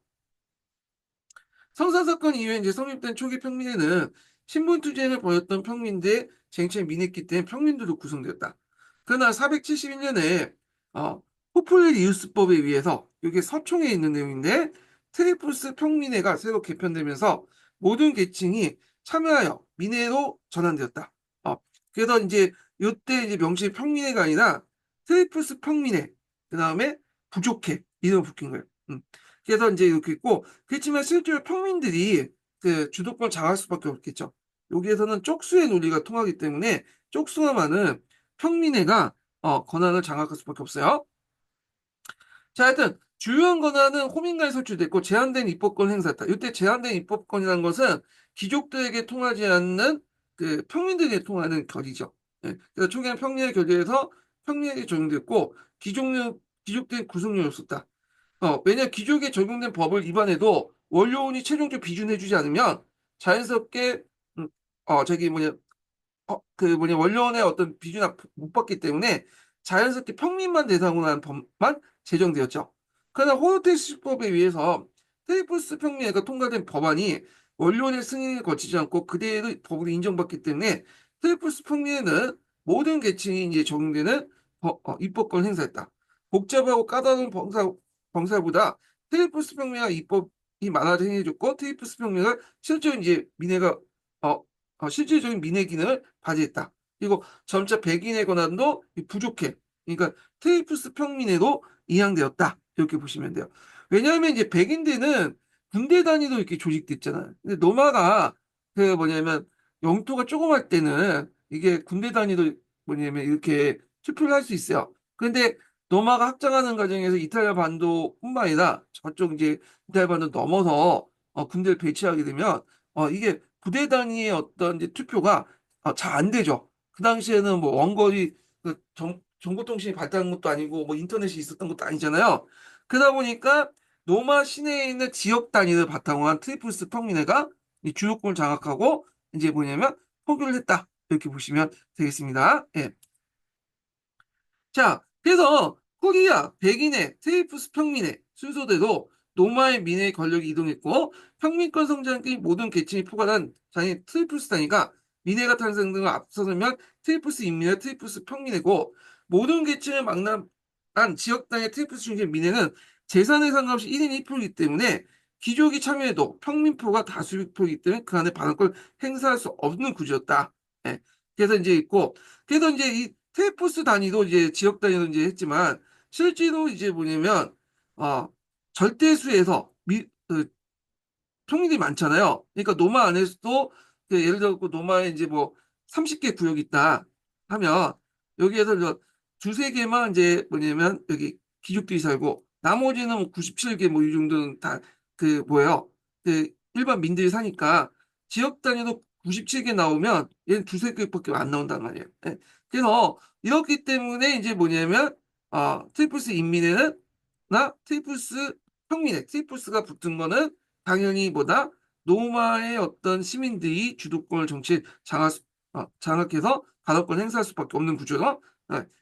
성사사건 이후에 이제 성립된 초기 평민회는 신분투쟁을 벌였던 평민대 쟁취에 민했기 때문에 평민들로 구성되었다. 그러나 471년에 포퓰리우스법에 의해서 이게 서총에 있는 내용인데 트리푸스 평민회가 새로 개편되면서 모든 계층이 참여하여 민회로 전환되었다. 그래서 이제 이때 이제 명칭이 평민회가 아니라 트리푸스 평민회, 그 다음에 부족회 이름을 붙인 거예요. 그래서 이제 이렇게 있고 그렇지만 실제로 평민들이 그 주도권 장할 수밖에 없겠죠. 여기에서는 쪽수의 논리가 통하기 때문에 쪽수가 많은 평민회가 권한을 장악할 수밖에 없어요. 자, 하여튼 주요한 권한은 호민관에 설치됐고 제한된 입법권 행사했다. 이때 제한된 입법권이라는 것은 귀족들에게 통하지 않는 그 평민들에게 통하는 결의죠. 그래서 초기에는 평민의 결의에서 평민에게 적용됐고 귀족된 구속력이 없었다. 왜냐 귀족에 적용된 법을 위반해도 원료원이 최종적 비준해주지 않으면 자연스럽게 저기 뭐냐 그 뭐냐 원료원의 어떤 비준을 못 받기 때문에 자연스럽게 평민만 대상으로 한 법만 제정되었죠. 그러나 호르테시법에 의해서 테이프스 평민회가 통과된 법안이 원료원의 승인을 거치지 않고 그대로 법으로 인정받기 때문에 테이프스 평민회는 모든 계층이 이제 적용되는 입법권 행사했다. 복잡하고 까다로운 범사보다 테이프스 평민회가 입법이 많아져 행해졌고 테이프스 평민회가 실제로 이제 민회가 어, 실질적인 민의 기능을 발휘했다. 그리고 점차 백인의 권한도 부족해. 그러니까 테이프스 평민에도 이양되었다. 이렇게 보시면 돼요. 왜냐하면 이제 백인대는 군대 단위로 이렇게 조직됐잖아요. 근데 노마가 그 뭐냐면 영토가 조그말 때는 이게 군대 단위로 뭐냐면 이렇게 투표를 할 수 있어요. 그런데 노마가 확장하는 과정에서 이탈리아 반도뿐만 아니라 저쪽 이제 이탈리아 반도 넘어서 군대를 배치하게 되면 이게 부대 단위의 어떤 이제 투표가 잘 안 되죠. 그 당시에는 뭐 원거리 그 정보통신이 발달한 것도 아니고 뭐 인터넷이 있었던 것도 아니잖아요. 그러다 보니까 노마 시내에 있는 지역 단위를 바탕으로 한 트리플스 평민회가 이 주도권을 장악하고 이제 뭐냐면 포교를 했다. 이렇게 보시면 되겠습니다. 예. 자, 그래서 코리아, 백인의, 테이프스 평민의 순서대로 노마의 민의 권력이 이동했고 평민권 성장기 모든 계층이 포괄한 장애 트리플스 단위가 민회가 탄생 등을 앞서서면 트리플스 인민회, 트리플스 평민회고 모든 계층을 망라한 지역 단위 트리플스 중심 민회는 재산에 상관없이 1인 1표이기 때문에 귀족이 참여해도 평민표가 다수표이기 때문에 그 안에 반응권을 행사할 수 없는 구조였다. 예. 그래서 이제 있고 그래서 이제 이 테이프스 단위도 이제 지역 단위도 이제 했지만 실제로 이제 뭐냐면 어 절대수에서 평민이 많잖아요. 그러니까 노마 안에서도 예를 들어 노마에 이제 뭐 30개 구역이 있다 하면 여기에서 두세 개만 이제 뭐냐면 여기 귀족들이 살고 나머지는 뭐 97개 뭐 이 정도는 다 그 뭐예요? 그 일반 민들이 사니까 지역 단위도 97개 나오면 얘는 두세 개밖에 안 나온단 말이에요. 예. 그래서 이렇기 때문에 이제 뭐냐면 트리플스 인민회는 나 트리플스 평민회 트리플스가 붙은 거는 당연히 뭐다? 노마의 어떤 시민들이 주도권을 정치에 장악해서 가독권 행사할 수밖에 없는 구조로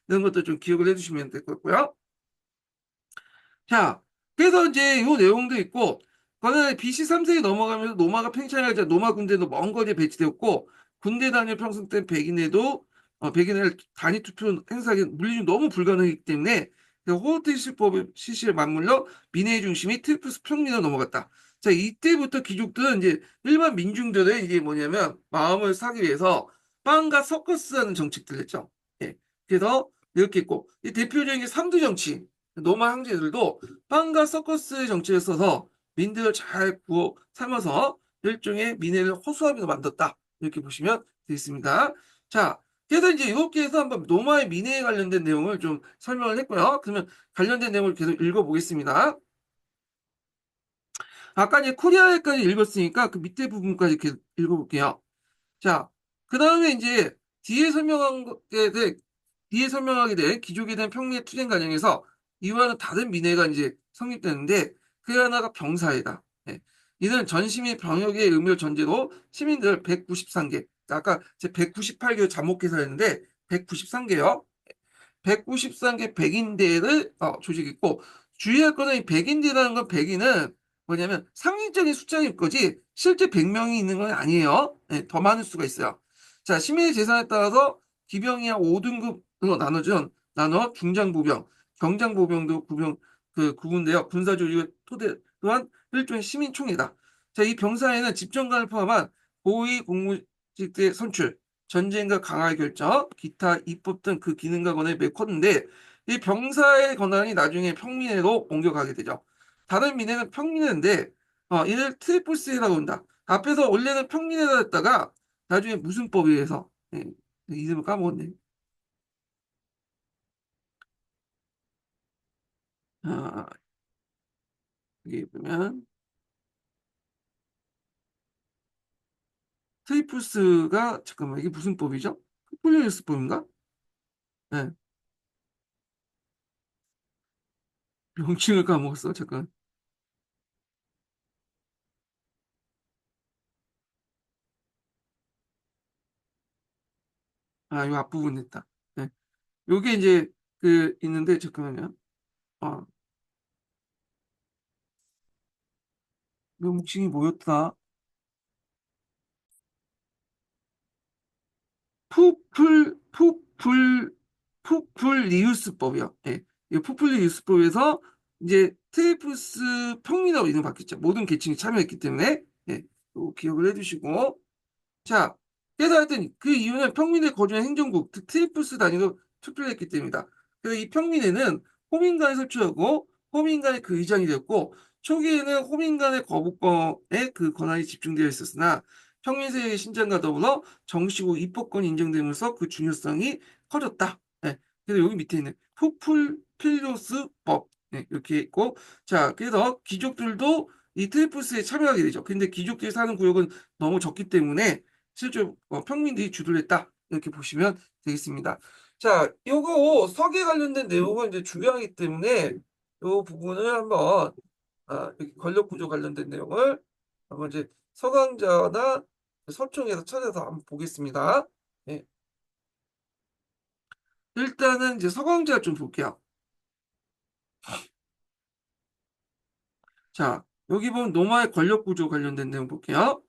이런 것도 좀 기억을 해주시면 될 것 같고요. 자, 그래서 이제 요 내용도 있고, 그거는 BC 3세기 넘어가면서 노마가 팽창하자 노마 군대도 먼 거리에 배치되었고, 군대 단위 평승 때 백인에도, 백인을 단위 투표 행사하기 물리적으로 너무 불가능하기 때문에, 호르트 실법을 실시에 맞물려 민의 중심이 트리프스 평민으로 넘어갔다. 자, 이때부터 귀족들은 이제 일반 민중들의 이제 뭐냐면 마음을 사기 위해서 빵과 서커스하는 정책들을 했죠. 예. 그래서 이렇게 있고, 이 대표적인 게 삼두 정치. 노마 황제들도 빵과 서커스의 정치를 써서 민들을 잘 구워 삼아서 일종의 민회를 허수아비로 만들었다. 이렇게 보시면 되겠습니다. 자, 그래서 이제 이렇게 해서 한번 노마의 민회에 관련된 내용을 좀 설명을 했고요. 그러면 관련된 내용을 계속 읽어보겠습니다. 아까 이제 코리아에까지 읽었으니까 그 밑에 부분까지 계속 읽어볼게요. 자, 그 다음에 이제 뒤에 설명하게 된 귀족에 대한 평민의 투쟁 과정에서 이와는 다른 민회가 이제 성립되는데 그 하나가 병사회다. 예. 이는 전시민 병역의 의무를 전제로 시민들 193개, 아까 제 198개를 잠복해서 했는데 193개요. 193개 백인대를 조직했고 주의할 거는 이 백인대라는 건 백인은 뭐냐면 상징적인 숫자일 거지 실제 100명이 있는 건 아니에요. 네, 더 많을 수가 있어요. 자, 시민의 재산에 따라서 기병이 한 5등급으로 나눠 중장보병, 경장보병도 구분되어 군사조직을 토대 또한 일종의 시민총회다. 자, 이 병사에는 집정관을 포함한 고위 공무직들의 선출, 전쟁과 강화의 결정, 기타 입법 등 그 기능과 권한이 매우 컸는데 이 병사의 권한이 나중에 평민회로 옮겨가게 되죠. 다른 민회는 평민회인데 이를 트리플스라고 한다. 앞에서 원래는 평민회가 됐다가 나중에 무슨 법에 의해서 이름을 까먹었네. 아, 여기 보면 트리플스가 잠깐만 이게 무슨 법이죠? 폴리우스법인가? 네, 명칭을 까먹었어. 잠깐. 아, 이 앞부분 있다. 네. 요게 이제 그 있는데 잠깐만요. 어, 명칭이 뭐였다? 푸풀 푸플리우스법이요. 예. 이 푸플리우스법에서 이제 테이프스 평민하고 이름 바뀌었죠. 모든 계층이 참여했기 때문에 예. 요 기억을 해주시고 자, 그래서 하여튼 그 이유는 평민에 거주한 행정국, 즉 트리플스 단위로 투표를 했기 때문이다. 그래서 이 평민에는 호민관을 설치하고 호민관의 그 의장이 되었고 초기에는 호민관의 거부권에 그 권한이 집중되어 있었으나 평민세의 신장과 더불어 정식으로 입법권이 인정되면서 그 중요성이 커졌다. 네. 그래서 여기 밑에 있는 푸풀필로스법 이렇게 있고 자, 그래서 귀족들도 이 트리플스에 참여하게 되죠. 근데 귀족들이 사는 구역은 너무 적기 때문에 실제로 평민들이 주도를 했다. 이렇게 보시면 되겠습니다. 자, 요거 석에 관련된 내용은 이제 중요하기 때문에 요 부분을 한번 여기 권력 구조 관련된 내용을 한번 이제 서강자나 서총에서 찾아서 한번 보겠습니다. 예. 일단은 이제 서강자 좀 볼게요. 자, 여기 보면 노마의 권력 구조 관련된 내용 볼게요.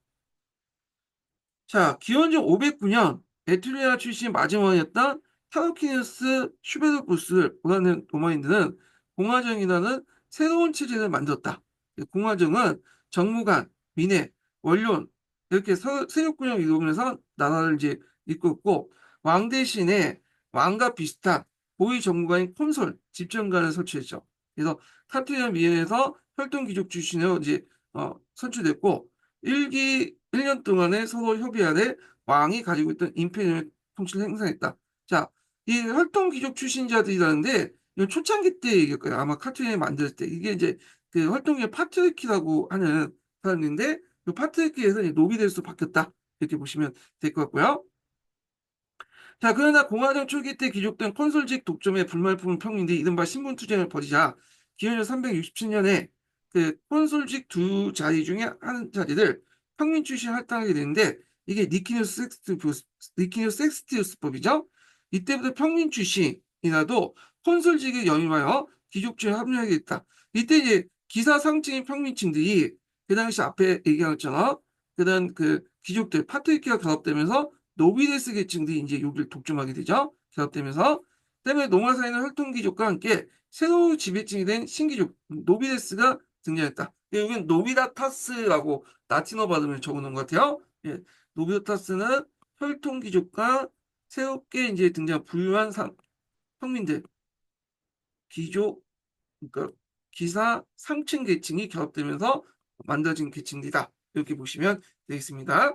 자, 기원전 509년 에트루리아 출신 마지막이었던 타우키누스 슈베르쿠스를 보라는 로마인들은 공화정이라는 새로운 체제를 만들었다. 공화정은 정무관, 민회, 원론 이렇게 세력군을 이루면서 나라를 이제 이끌었고 왕 대신에 왕과 비슷한 고위 정무관인 콘솔, 집정관을 설치했죠. 그래서 타투리안 미엔에서 혈통귀족 출신으로 이제 선출됐고 1년 동안에 서로 협의하에 왕이 가지고 있던 임페리얼 통치를 행사했다. 자, 이 혈통 귀족 출신자들이라는데 이 초창기 때 얘기일 거예요. 아마 카툰을 만들 때 이게 이제 그 혈통의 파트리키라고 하는 사람인데 이 파트리키에서 노비데스로 바뀌었다. 이렇게 보시면 될 것 같고요. 자, 그러나 공화정 초기 때 귀족된 콘솔직 독점에 불만품은 평민들이 이른바 신분투쟁을 벌이자 기원전 367년에 그 콘솔직 두 자리 중에 한 자리를 평민 출신 할당하게 되는데 이게 니키누스 섹스티우스법이죠. 이때부터 평민 출신이라도 콘솔직에 영입하여 귀족주에 합류하게 됐다. 이때 이제 기사 상층인 평민층들이 그 당시 앞에 얘기한 것처럼 그런 그 귀족들 파트리키가 결합되면서 노비데스 계층들이 이제 여기를 독점하게 되죠. 결합되면서 때문에 노마 사회는 혈통귀족과 함께 새로운 지배층이 된 신귀족 노비데스가 등장했다. 여기는 노비다타스라고 라틴어 발음을 적어놓은 것 같아요. 예, 노비다타스는 혈통귀족과 새롭게 이제 등장 부유한 평민들, 귀족, 그러니까 기사 상층 계층이 결합되면서 만들어진 계층이다. 이렇게 보시면 되겠습니다.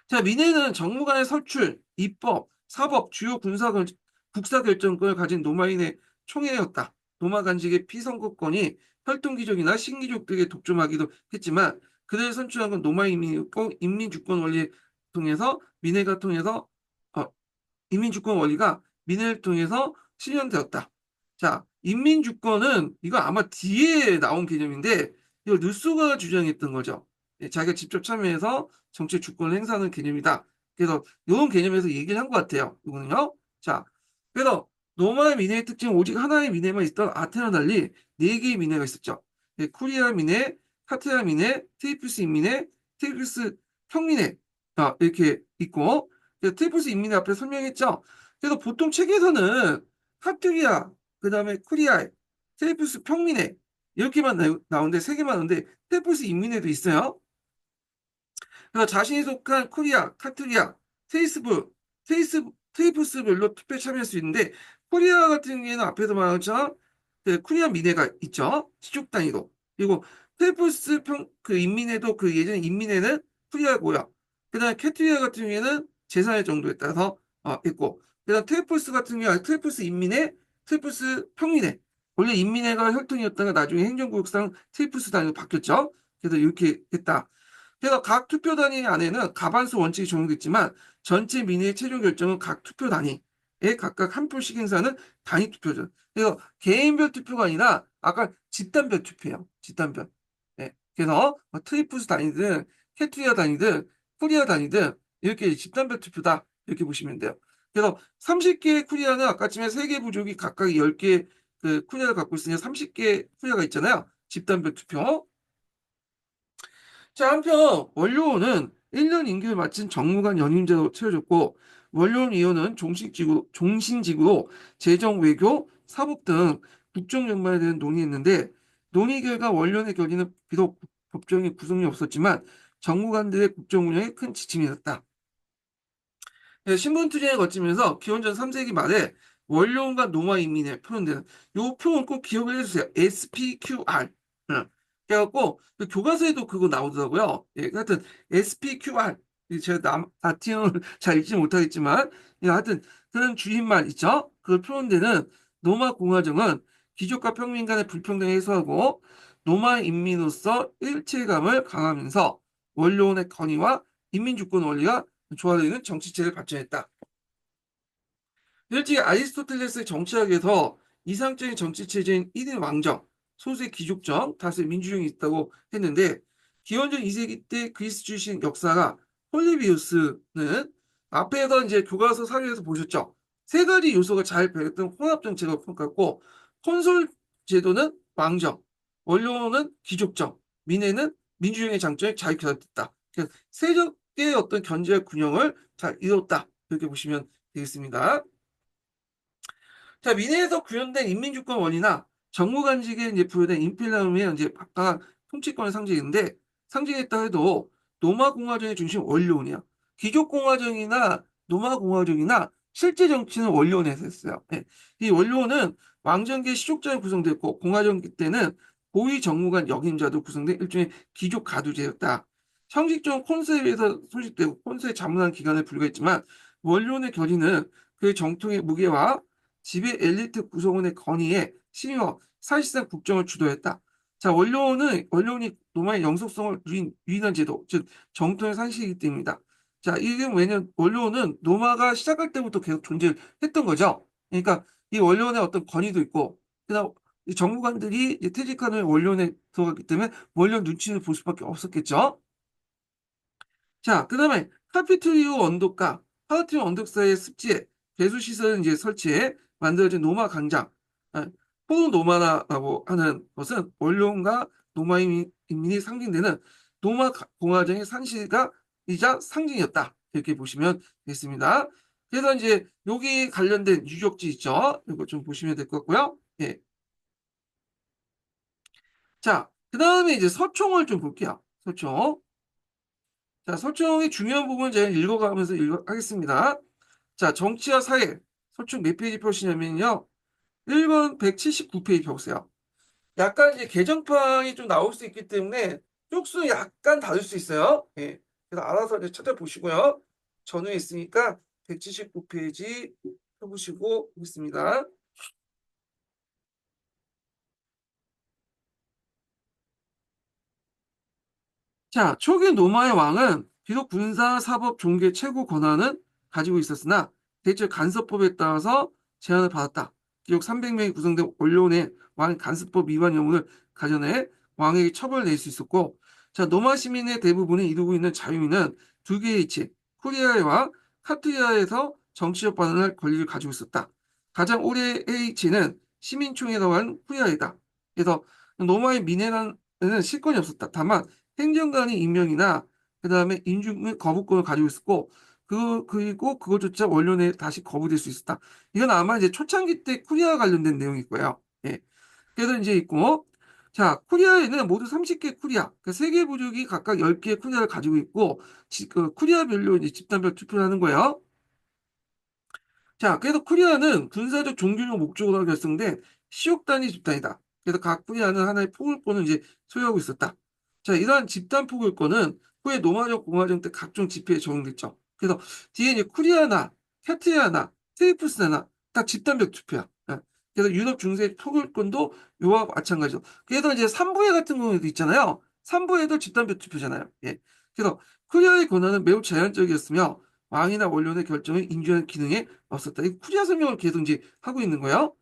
자, 민해는 정무관의 설출, 입법, 사법, 주요 국사 결정권을 가진 노마인의 총회였다. 노마 간직의 피선거권이 혈통귀족이나 신귀족들에게 독점하기도 했지만 그들을 선출한 건 노마 인민이고 인민주권 원리에 통해서 민해가 통해서 어, 인민주권 원리가 민해를 통해서 실현되었다. 자, 인민주권은 이거 아마 뒤에 나온 개념인데 이거 루소가 주장했던 거죠. 예, 자기가 직접 참여해서 정치 주권을 행사하는 개념이다. 그래서 이런 개념에서 얘기를 한 것 같아요. 이거는요. 자, 그래서 로마의 민해의 특징은 오직 하나의 민해만 있던 아테나 달리 네 개의 민해가 있었죠. 예, 쿠리아 민해, 카테아 민해, 테이프스 인민해, 테이프스 평민해 이렇게 있고 테이프스 인민해 앞에 설명했죠. 그래서 보통 책에서는 카트리아, 그 다음에 쿠리아, 테이프스 평민해 이렇게만 나오는데 세 개만 나오는데 테이프스 인민해도 있어요. 그래서 자신이 속한 코리아, 카트리아, 테이스부, 테이프스별로 투표에 참여할 수 있는데 코리아 같은 경우에는 앞에서 말한 것처럼 그 코리아 민회가 있죠. 시족 단위로. 그리고 테이프스 그 인민회도 그 예전에 인민회는 코리아고요. 그다음에 캐트리아 같은 경우에는 제4회 정도에 따라서 있고 그다음 테이프스 같은 경우 테이프스 인민회, 테이프스 평민회. 원래 인민회가 혈통이었다가 나중에 행정구역상 테이프스 단위로 바뀌었죠. 그래서 이렇게 했다. 그래서 각 투표 단위 안에는 과반수 원칙이 적용됐지만 전체 민의의 최종 결정은 각 투표 단위에 각각 한 표씩 행사하는 단위 투표죠. 그래서 개인별 투표가 아니라 아까 집단별 투표예요. 집단별. 네. 그래서 트리프스 단위든 캐트리아 단위든 코리아 단위든 이렇게 집단별 투표다. 이렇게 보시면 돼요. 그래서 30개의 쿠리아는 아까쯤에 3개 부족이 각각 10개 그 쿠리아를 갖고 있으니 30개 쿠리아가 있잖아요. 집단별 투표. 자, 한편 원료원은 1년 임기를 마친 정무관 연임제로 채워졌고 원료원 위원은 종신직으로 재정, 외교, 사법 등 국정 연관에 대한 논의했는데 논의 결과 원료원의 결의는 비록 법정에 구성이 없었지만 정무관들의 국정 운영에 큰 지침이 됐다. 네, 신분 투쟁에 거치면서 기원전 3세기 말에 원료원과 노마 인민에 표현되는 요 표현 꼭 기억을 해주세요. SPQR. 응. 그래갖고 그 교과서에도 그거 나오더라고요. 예, 하여튼 SPQR. 제가 라틴어를 잘 읽지 못하겠지만 예, 하여튼 그런 주인말 있죠. 그 표현되는 노마 공화정은 귀족과 평민 간의 불평등을 해소하고 노마 인민으로서 일체감을 강하면서 원료원의 권위와 인민주권 원리가 조화되는 정치체를 발전했다. 일찍 아리스토텔레스의 정치학에서 이상적인 정치체제인 1인 왕정, 소수의 귀족정, 다수의 민주정이 있다고 했는데 기원전 2세기 때 그리스 출신 역사가 폴리비우스는 앞에서 이제 교과서 사료에서 보셨죠? 세 가지 요소가 잘 배했던 혼합 정책을 평가했고 콘솔 제도는 왕정, 원로는 귀족정, 민회는 민주주의의 장점이 잘 결합됐다. 그래서 세력의 어떤 견제와 균형을 잘 이뤘다. 이렇게 보시면 되겠습니다. 자, 민회에서 구현된 인민주권 원리나 정무관직에 이제 부여된 임페리엄의 이제 각각 통치권의 상징인데 상징했다 해도 노마공화정의 중심 원료원이야. 귀족공화정이나 노마공화정이나 실제 정치는 원료원에서 했어요. 예. 이 원료원은 왕정계 시족자에 구성됐고 공화정기 때는 고위 정무관 역임자도 구성된 일종의 귀족 가두제였다. 형식적인 콘세에서 소집되고 콘세에 자문한 기관에 불과했지만 원료원의 결의는 그 정통의 무게와 지배 엘리트 구성원의 건의에 심의와 사실상 국정을 주도했다. 자, 원로원이 노마의 영속성을 유인한 제도, 즉 정통의 상식이기 때문이다. 자, 이게 왜냐면 원로원은 노마가 시작할 때부터 계속 존재했던 거죠. 그러니까 이 원로원의 어떤 권위도 있고, 그다음 정부관들이 퇴직한 후에 원로원에 들어갔기 때문에 원로원 눈치를 볼 수밖에 없었겠죠. 자, 그 다음에 카피트리오 언덕과 파우티오 언덕 사이의 습지에 배수시설을 이제 설치해 만들어진 노마 광장, 포도 노마라고 하는 것은 원로원과 노마 인민이 상징되는 노마 공화정의 산시가 이자 상징이었다. 이렇게 보시면 되겠습니다. 그래서 이제 여기 관련된 유적지 있죠. 이거 좀 보시면 될 것 같고요. 예. 자, 그 다음에 이제 서총을 좀 볼게요. 서총. 자, 서총의 중요한 부분 제가 읽어가면서 하겠습니다. 자, 정치와 사회. 서총 몇 페이지 펴시냐면요. 1번 179페이지 펴보세요. 약간 이제 개정판이 좀 나올 수 있기 때문에 쪽수 약간 다를 수 있어요. 예. 그래서 알아서 이제 찾아보시고요. 전후에 있으니까 179페이지 펴보시고 있습니다. 자, 초기 로마의 왕은 비록 군사, 사법, 종교 최고 권한은 가지고 있었으나 대체 간섭법에 따라서 제한을 받았다. 기록 300명이 구성된 원로원의 왕의 간섭법 위반 여부를 가정해 왕에게 처벌을 낼 수 있었고, 자, 로마 시민의 대부분이 이루고 있는 자유민은 두 개의 이치, 쿠리아와 카트리아에서 정치적 반응할 권리를 가지고 있었다. 가장 오래의 이치는 시민총회라고 하는 쿠리아이다. 그래서 로마의 민회는 실권이 없었다. 다만 행정관이 임명이나 그다음에 인준의 거부권을 가지고 있었고 그리고 그것조차 원론에 다시 거부될 수 있었다. 이건 아마 이제 초창기 때 쿠리아 관련된 내용일 거예요. 예. 그래서 이제 있고 자, 쿠리아에는 모두 30개 쿠리아, 그 세 개 부족이 각각 10개의 쿠리아를 가지고 있고 그 쿠리아별로 이제 집단별 투표를 하는 거예요. 자, 그래서 코리아는 군사적 종교적 목적으로 결성된 시옥 단위 집단이다. 그래서 각 코리아는 하나의 포글권을 이제 소유하고 있었다. 자, 이러한 집단 포글권은 후에 노마적 공화정 때 각종 집회에 적용됐죠. 그래서 뒤에 이제 쿠리아나 캐트리아나 테이프스나 딱 집단적 투표야. 예. 그래서 유럽 중세 포글권도 요와 마찬가지죠. 그래서 이제 삼부회 같은 경우도 있잖아요. 삼부회도 집단적 투표잖아요. 예. 그래서 코리아의 권한은 매우 제한적이었으며 왕이나 원론의 결정을 인정하는 기능에 없었다. 이 쿠리아 설명을 계속 이제 하고 있는 거예요.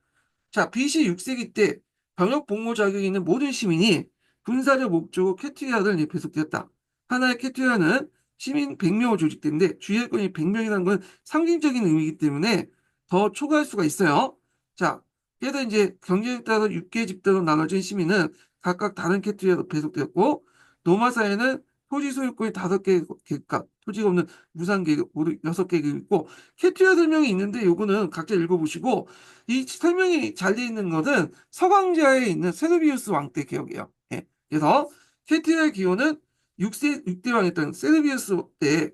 자, BC 6세기 때 병역 복무 자격이 있는 모든 시민이 군사적 목적으로 캐투리아를 배속되었다. 하나의 캐투리아는 시민 100명을 조직되는데 주의할 건이 100명이라는 건 상징적인 의미이기 때문에 더 초과할 수가 있어요. 자, 그래서 이제 경제에 따라 6개 집단으로 나눠진 시민은 각각 다른 캐투리아로 배속되었고 노마 사회는 토지 소유권이 5개가 토지가 없는 무상계급 모두 6개가 있고 캐투리아 설명이 있는데 요거는 각자 읽어보시고 이 설명이 잘 돼 있는 것은 서강자에 있는 세르비우스 왕 때 기억이에요. 예. 그래서 캐티아의 기호는 6대 왕이었던 세르비우스 때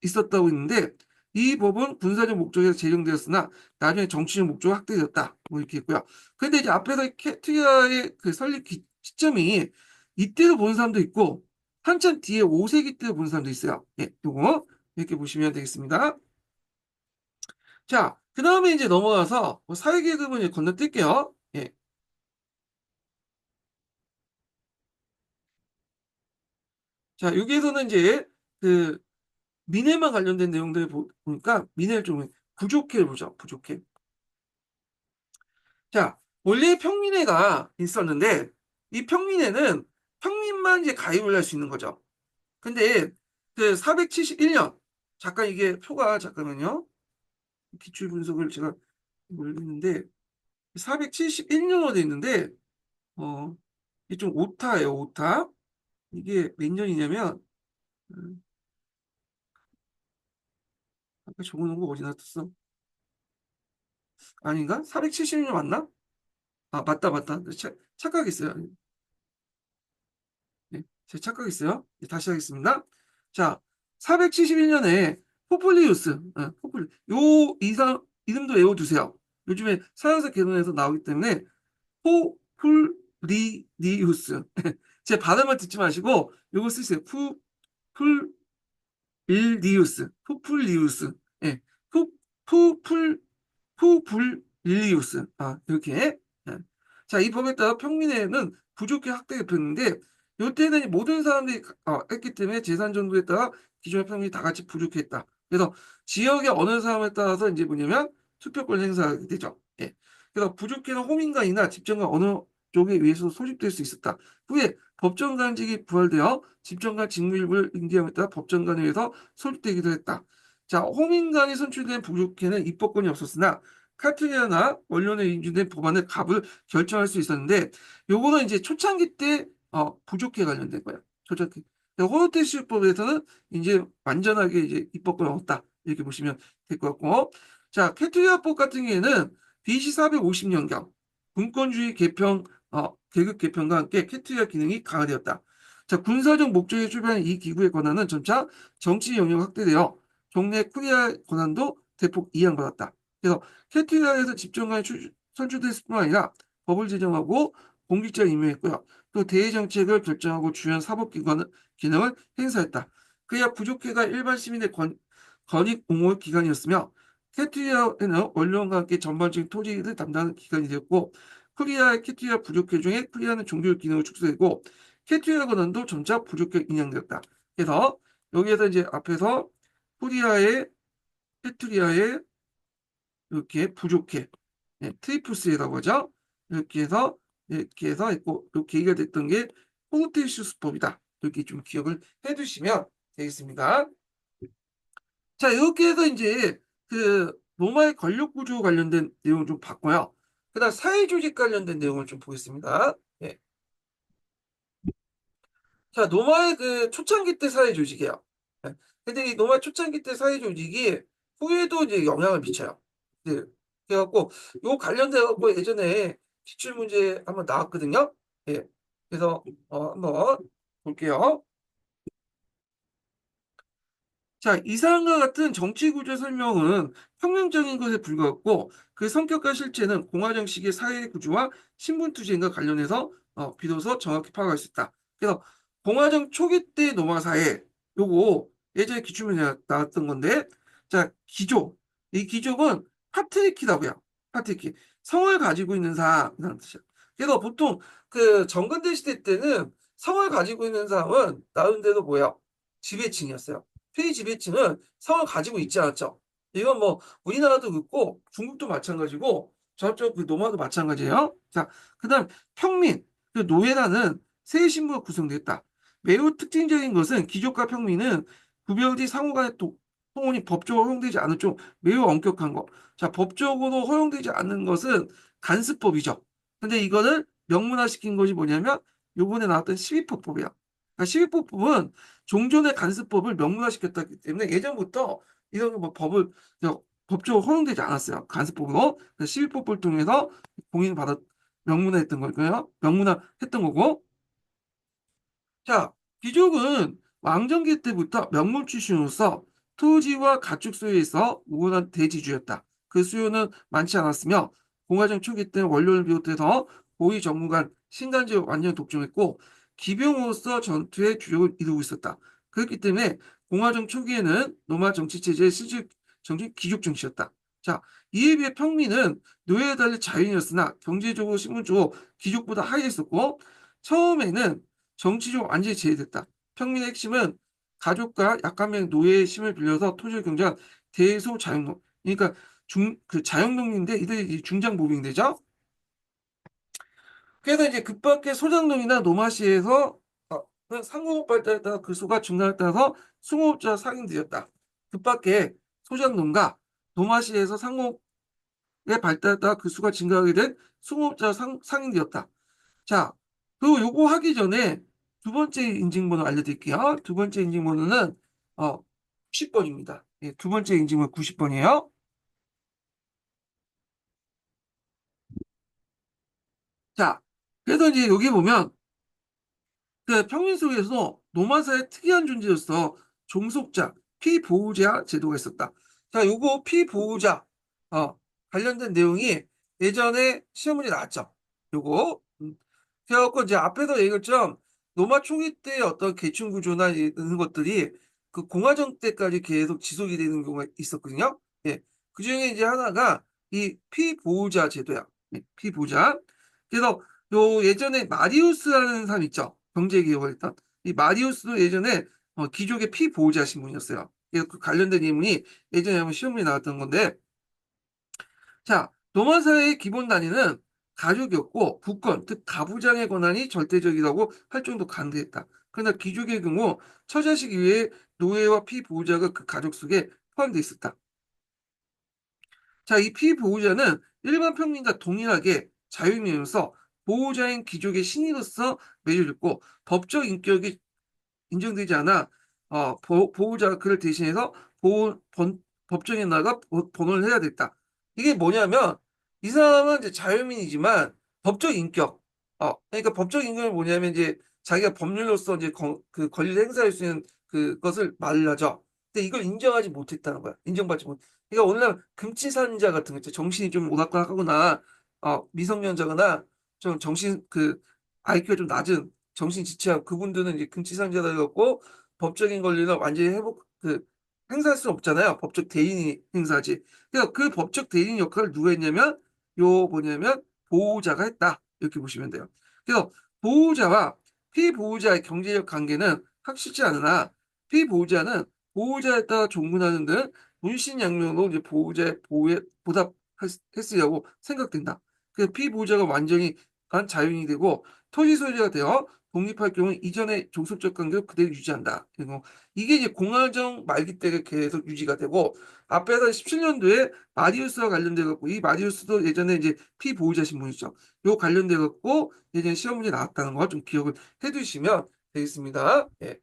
있었다고 했는데 이 법은 군사적 목적에서 제정되었으나 나중에 정치적 목적으로 확대되었다. 뭐 이렇게 있고요. 근데 이제 앞에서 캐티아의 그 설립 시점이 이때도 본 사람도 있고 한참 뒤에 5세기 때 본 사람도 있어요. 예, 요거 이렇게 보시면 되겠습니다. 자, 그 다음에 이제 넘어가서 뭐 사회계급은 이제 건너뛸게요. 예. 자, 여기에서는 이제 그 민회만 관련된 내용들을 보니까 민회를 좀 부족해 보죠. 부족해. 자, 원래 평민회가 있었는데 이 평민회는 평민만 이제 가입을 할 수 있는 거죠. 근데 그 471년 잠깐 이게 표가 잠깐만요. 기출 분석을 제가 모르겠는데 471년으로 돼 있는데 어 이게 좀 오타예요. 오타. 이게 몇 년이냐면 음, 아까 적어놓은 거 어디 놨었어? 아닌가? 470년 맞나? 아 맞다 맞다. 착각했어요. 네, 제가 착각했어요. 네, 다시 하겠습니다. 자, 471년에 포플리우스, 요 이름도 외워두세요. 요즘에 서양사 개론에서 나오기 때문에 포플리니우스. 제 발음을 듣지 마시고 요거 쓰세요. 포플리우스. 예, 푸, 푸플, 푸불리우스. 아, 이렇게. 예. 자, 이 법에 따라 평민회는 부족히 확대가 됐는데, 이때는 모든 사람들이 했기 때문에 재산 정도에 따라 기존의 평민이 다 같이 부족했다. 그래서 지역의 어느 사람에 따라서 이제 뭐냐면 투표권 행사하게 되죠. 예. 그래서 부족해는 호민관이나 집정관 어느 쪽에 의해서 소집될 수 있었다. 후에 법정관직이 부활되어 집정관 직무일부를 인계함에 따라 법정관에 의해서 소집되기도 했다. 자, 호민관이 선출된 부족해는 입법권이 없었으나 카트리아나 원론에 인준된 법안의 값을 결정할 수 있었는데 요거는 이제 초창기 때 부족해 관련된 거예요. 초창기. 호르테시법에서는 이제 완전하게 이제 입법권이 없다. 이렇게 보시면 될 것 같고. 자, 캐트리아법 같은 경우에는 BC 450년경 군권주의 개편 계급 개편과 함께 캐트리아 기능이 강화되었다. 자, 군사적 목적에 출발한 이 기구의 권한은 점차 정치 영역 확대되어 종래 쿠리아 권한도 대폭 이양받았다. 그래서 캐트리아에서 집정관이 선출됐을 뿐만 아니라 법을 제정하고 공직자를 임명했고요. 또 대외 정책을 결정하고 주요한 사법기관 기능을 행사했다. 그야 부족해가 일반 시민의 권익 옹호 기관이었으며 캐트리아에는 원론과 함께 전반적인 토지를 담당하는 기관이 되었고 쿠리아의 캐트리아 부족회 중에 쿠리아는 종교 기능을 축소되고 캐트리아 권한도 점차 부족해 인양되었다. 그래서 여기에서 이제 앞에서 쿠리아의 캐트리아의 이렇게 부족해 트리플스라고 하죠. 이렇게 해서 있고 이렇게 얘기가 됐던 게 포르테시우스법이다. 이렇게 좀 기억을 해두시면 되겠습니다. 자, 이렇게 해서 이제 그 로마의 권력 구조 관련된 내용을 좀 봤고요. 그다음 사회 조직 관련된 내용을 좀 보겠습니다. 예. 자, 노마의 그 초창기 때 사회 조직이에요. 예. 근데 이 노마의 초창기 때 사회 조직이 후에도 이제 영향을 미쳐요. 네. 그래갖고 요 관련돼갖고 예전에 기출 문제 한번 나왔거든요. 예. 그래서 한번 볼게요. 자, 이상과 같은 정치 구조 설명은 평면적인 것에 불과했고 그 성격과 실체는 공화정식의 사회 구조와 신분 투쟁과 관련해서 비로소 정확히 파악할 수 있다. 그래서 공화정 초기 때 노마 사회 요거 예전에 기출문제 나왔던 건데 자, 귀족. 이 귀족은 파트리키라고요. 파트리키. 성을 가지고 있는 사람이라는 뜻이야. 그래서 보통 그 정근대 시대 때는 성을 가지고 있는 사람은 나름대로 뭐야? 지배층이었어요. 피지배층은 성을 가지고 있지 않았죠. 이건 뭐 우리나라도 그렇고 중국도 마찬가지고 저쪽 그 노마도 마찬가지예요. 자, 그다음 평민, 그 노예라는 세 신부가 구성됐다. 매우 특징적인 것은 귀족과 평민은 구별지 상호간의 통혼이 법적으로 허용되지 않은 좀 매우 엄격한 거. 자, 법적으로 허용되지 않는 것은 간습법이죠. 근데 이거를 명문화시킨 것이 뭐냐면 요번에 나왔던 시위법이야. 그러니까 시위법은 종전의 간습법을 명문화시켰기 때문에 예전부터 이런 뭐 법을 법적으로 허용되지 않았어요. 간습법으로. 시위법을 통해서 공인받았 명문화했던 거고요. 명문화했던 거고. 자, 귀족은 왕정기 때부터 명문 출신으로서 토지와 가축 소유에서 우월한 대지주였다. 그 수요는 많지 않았으며 공화정 초기 때 원료를 비롯해서 고위 정무관, 신간제를 완전히 독점했고 기병으로서 전투의 주력을 이루고 있었다. 그렇기 때문에 공화정 초기에는 로마 정치 체제의 실질 정치 귀족 정치였다. 자, 이에 비해 평민은 노예에 달리 자유인이었으나 경제적으로 신분적으로 귀족보다 하위에 있었고 처음에는 정치적으로 완전히 제외됐다. 평민의 핵심은 가족과 약한 명 노예의 힘을 빌려서 토지를 경제한 대소자영농. 그러니까 그 자영농인데 이들이 중장모빙되죠. 그래서 이제 급박해 소작농이나 노마시에서 그 상공업 발달에 따라 그 수가 증가에 따라서 승호업자가 상인되었다. 급박해 소작농가 노마시에서 상공업의 발달에 따라 그 수가 증가하게 된 승호업자가 상인되었다. 자, 그리고 요거 하기 전에 두 번째 인증번호 알려드릴게요. 두 번째 인증번호는 90번입니다. 예, 두 번째 인증번호 90번이에요. 자, 그래서 이제 여기 보면 그 평민 속에서 노마사의 특이한 존재로서 종속자, 피보호자 제도가 있었다. 자, 요거 피보호자 관련된 내용이 예전에 시험 문제 나왔죠. 요거 그래갖고 이제 앞에서 얘기했죠. 노마 초기 때 어떤 계층 구조나 이런 것들이 그 공화정 때까지 계속 지속이 되는 경우가 있었거든요. 예. 그 중에 이제 하나가 이 피보호자 제도야. 예, 피보호자. 그래서 요 예전에 마리우스라는 사람 있죠. 경제기업을 했던 이 마리우스도 예전에 귀족의 피보호자 신분이었어요. 그래서 그 관련된 인물이 예전에 한번 시험에 나왔던 건데, 자, 로마 사회의 기본 단위는 가족이었고 국권, 즉 가부장의 권한이 절대적이라고 할 정도 간대했다. 그러나 귀족의 경우 처자식 이외에 노예와 피보호자가 그 가족 속에 포함되어 있었다. 자, 이 피보호자는 일반 평민과 동일하게 자유인이면서 보호자인 귀족의 신이로서 매겨졌고 법적 인격이 인정되지 않아 보호자가 그를 대신해서 법정에 나가 번호를 해야 됐다. 이게 뭐냐면 이 사람은 이제 자유민이지만 법적 인격 그러니까 법적 인격은 뭐냐면 이제 자기가 법률로서 이제 그 권리를 행사할 수 있는 그것을 말을 하죠. 근데 이걸 인정하지 못했다는 거야. 인정받지 못. 그러니까 오늘날 금치산자 같은 거 있죠. 정신이 좀 오락가락하거나 미성년자거나 좀 정신 그 IQ가 좀 낮은 정신 지체하고 그분들은 이제 금치산자다 해갖고 법적인 권리는 완전히 행사할 수 없잖아요. 법적 대인이 행사하지. 그래서 그 법적 대인 역할을 누가 했냐면 요 뭐냐면 보호자가 했다. 이렇게 보시면 돼요. 그래서 보호자와 피보호자의 경제적 관계는 확실치 않으나 피보호자는 보호자에 따라 종군하는 등 문신양면으로 이제 보호자의 보호에 보답했으려고 생각된다. 그래서 피보호자가 완전히 자유인이 되고 토지 소유자가 되어 독립할 경우 이전의 종속적 관계를 그대로 유지한다. 그리고 이게 이제 공화정 말기 때 계속 유지가 되고 앞에서 17년도에 마리우스와 관련돼 갖고 이 마리우스도 예전에 이제 피보호자 신분이죠. 요 관련돼 갖고 예전에 시험 문제 나왔다는 거 좀 기억을 해두시면 되겠습니다. 예.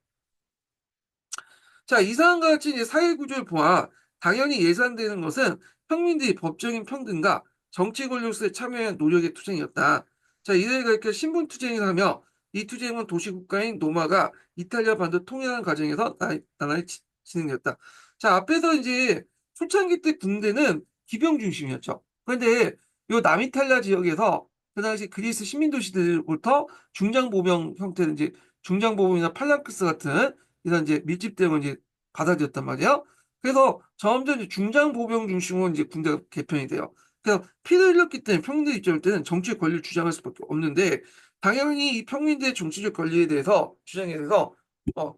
자, 이상과 같이 이제 사회 구조를 보아 당연히 예상되는 것은 평민들이 법적인 평등과 정치 권력수에 참여한 노력의 투쟁이었다. 자, 이를 가리켜 신분 투쟁을 하며 이 투쟁은 도시국가인 로마가 이탈리아 반도 통일하는 과정에서 나날이 진행되었다. 자, 앞에서 이제 초창기 때 군대는 기병 중심이었죠. 그런데 이 남이탈리아 지역에서 그 당시 그리스 식민도시들부터 중장보병 형태의 이제 중장보병이나 팔랑크스 같은 이런 이제 밀집대응을 이제 받아들였단 말이에요. 그래서 점점 이제 중장 보병 중심으로 이제 군대가 개편이 돼요. 그래서 피를 흘렸기 때문에 평민들 입장일 때는 정치 권리를 주장할 수밖에 없는데 당연히 이 평민들의 정치적 권리에 대해서 주장에 대해서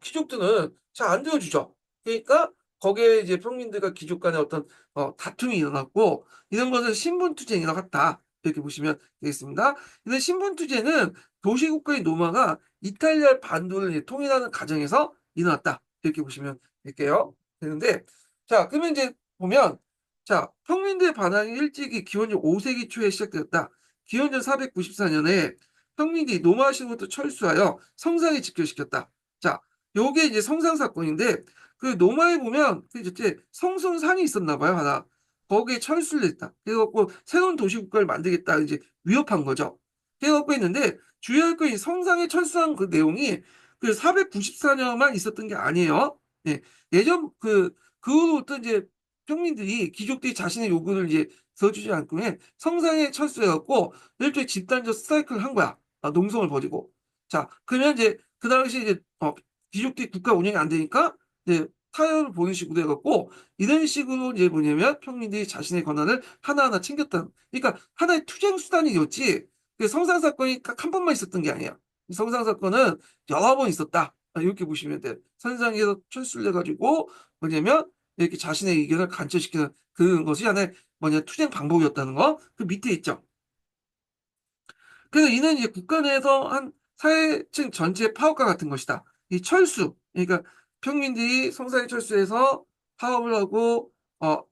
귀족들은 잘 안 들어주죠. 그러니까 거기에 이제 평민들과 귀족 간의 어떤 다툼이 일어났고 이런 것을 신분투쟁이라고 했다. 이렇게 보시면 되겠습니다. 근데 신분투쟁은 도시국가의 노마가 이탈리아 반도를 이제 통일하는 과정에서 일어났다. 이렇게 보시면 될게요. 되는데, 자, 그러면 이제 보면, 자, 평민들의 반항이 일찍이 기원전 5세기 초에 시작되었다. 기원전 494년에 평민들이 노마시로부터 철수하여 성상에 집결시켰다. 자, 요게 이제 성상 사건인데, 그 노마에 보면, 그 이제 성순산이 있었나 봐요, 하나. 거기에 철수를 했다. 그래갖고 새로운 도시국가를 만들겠다, 이제 위협한 거죠. 그래갖고 했는데, 주의할 건이 성상에 철수한 그 내용이 그 494년만 있었던 게 아니에요. 예, 예전 그 후부터 이제 평민들이 귀족들이 자신의 요구를 이제 들어주지 않고 성상에 철수해갖고 일종의 집단적 스트라이크를 한 거야. 농성을 벌이고. 자, 그러면 이제 그 당시 이제 귀족들이 국가 운영이 안 되니까 이제 타협을 보는 식으로 해갖고 이런 식으로 이제 뭐냐면 평민들이 자신의 권한을 하나하나 챙겼다는. 그러니까 하나의 투쟁 수단이었지. 그 성상 사건이 딱 한 번만 있었던 게 아니야. 성상 사건은 여러 번 있었다. 이렇게 보시면 돼요. 선상에서 철수를 해가지고 뭐냐면 이렇게 자신의 의견을 관철시키는 그런 것이 하나의 뭐냐 투쟁 방법이었다는 거. 그 밑에 있죠. 그래서 이는 이제 국가 내에서 한 사회층 전체의 파업과 같은 것이다. 이 철수, 그러니까 평민들이 성사에 철수해서 파업을 하고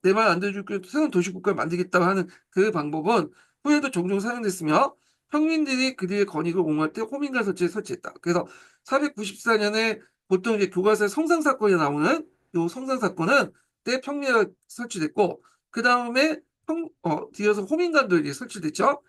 내 말 안 들어줄 새로운 도시국가를 만들겠다고 하는 그 방법은 후에도 종종 사용됐으며 평민들이 그들의 권익을 옹호할 때 호민관 설치를 설치했다. 그래서 494년에 보통 이제 교과서에 성상 사건이 나오는 요 성상 사건은 때 평리가 설치됐고 그 다음에 뒤에서 호민관도 이제 설치됐죠.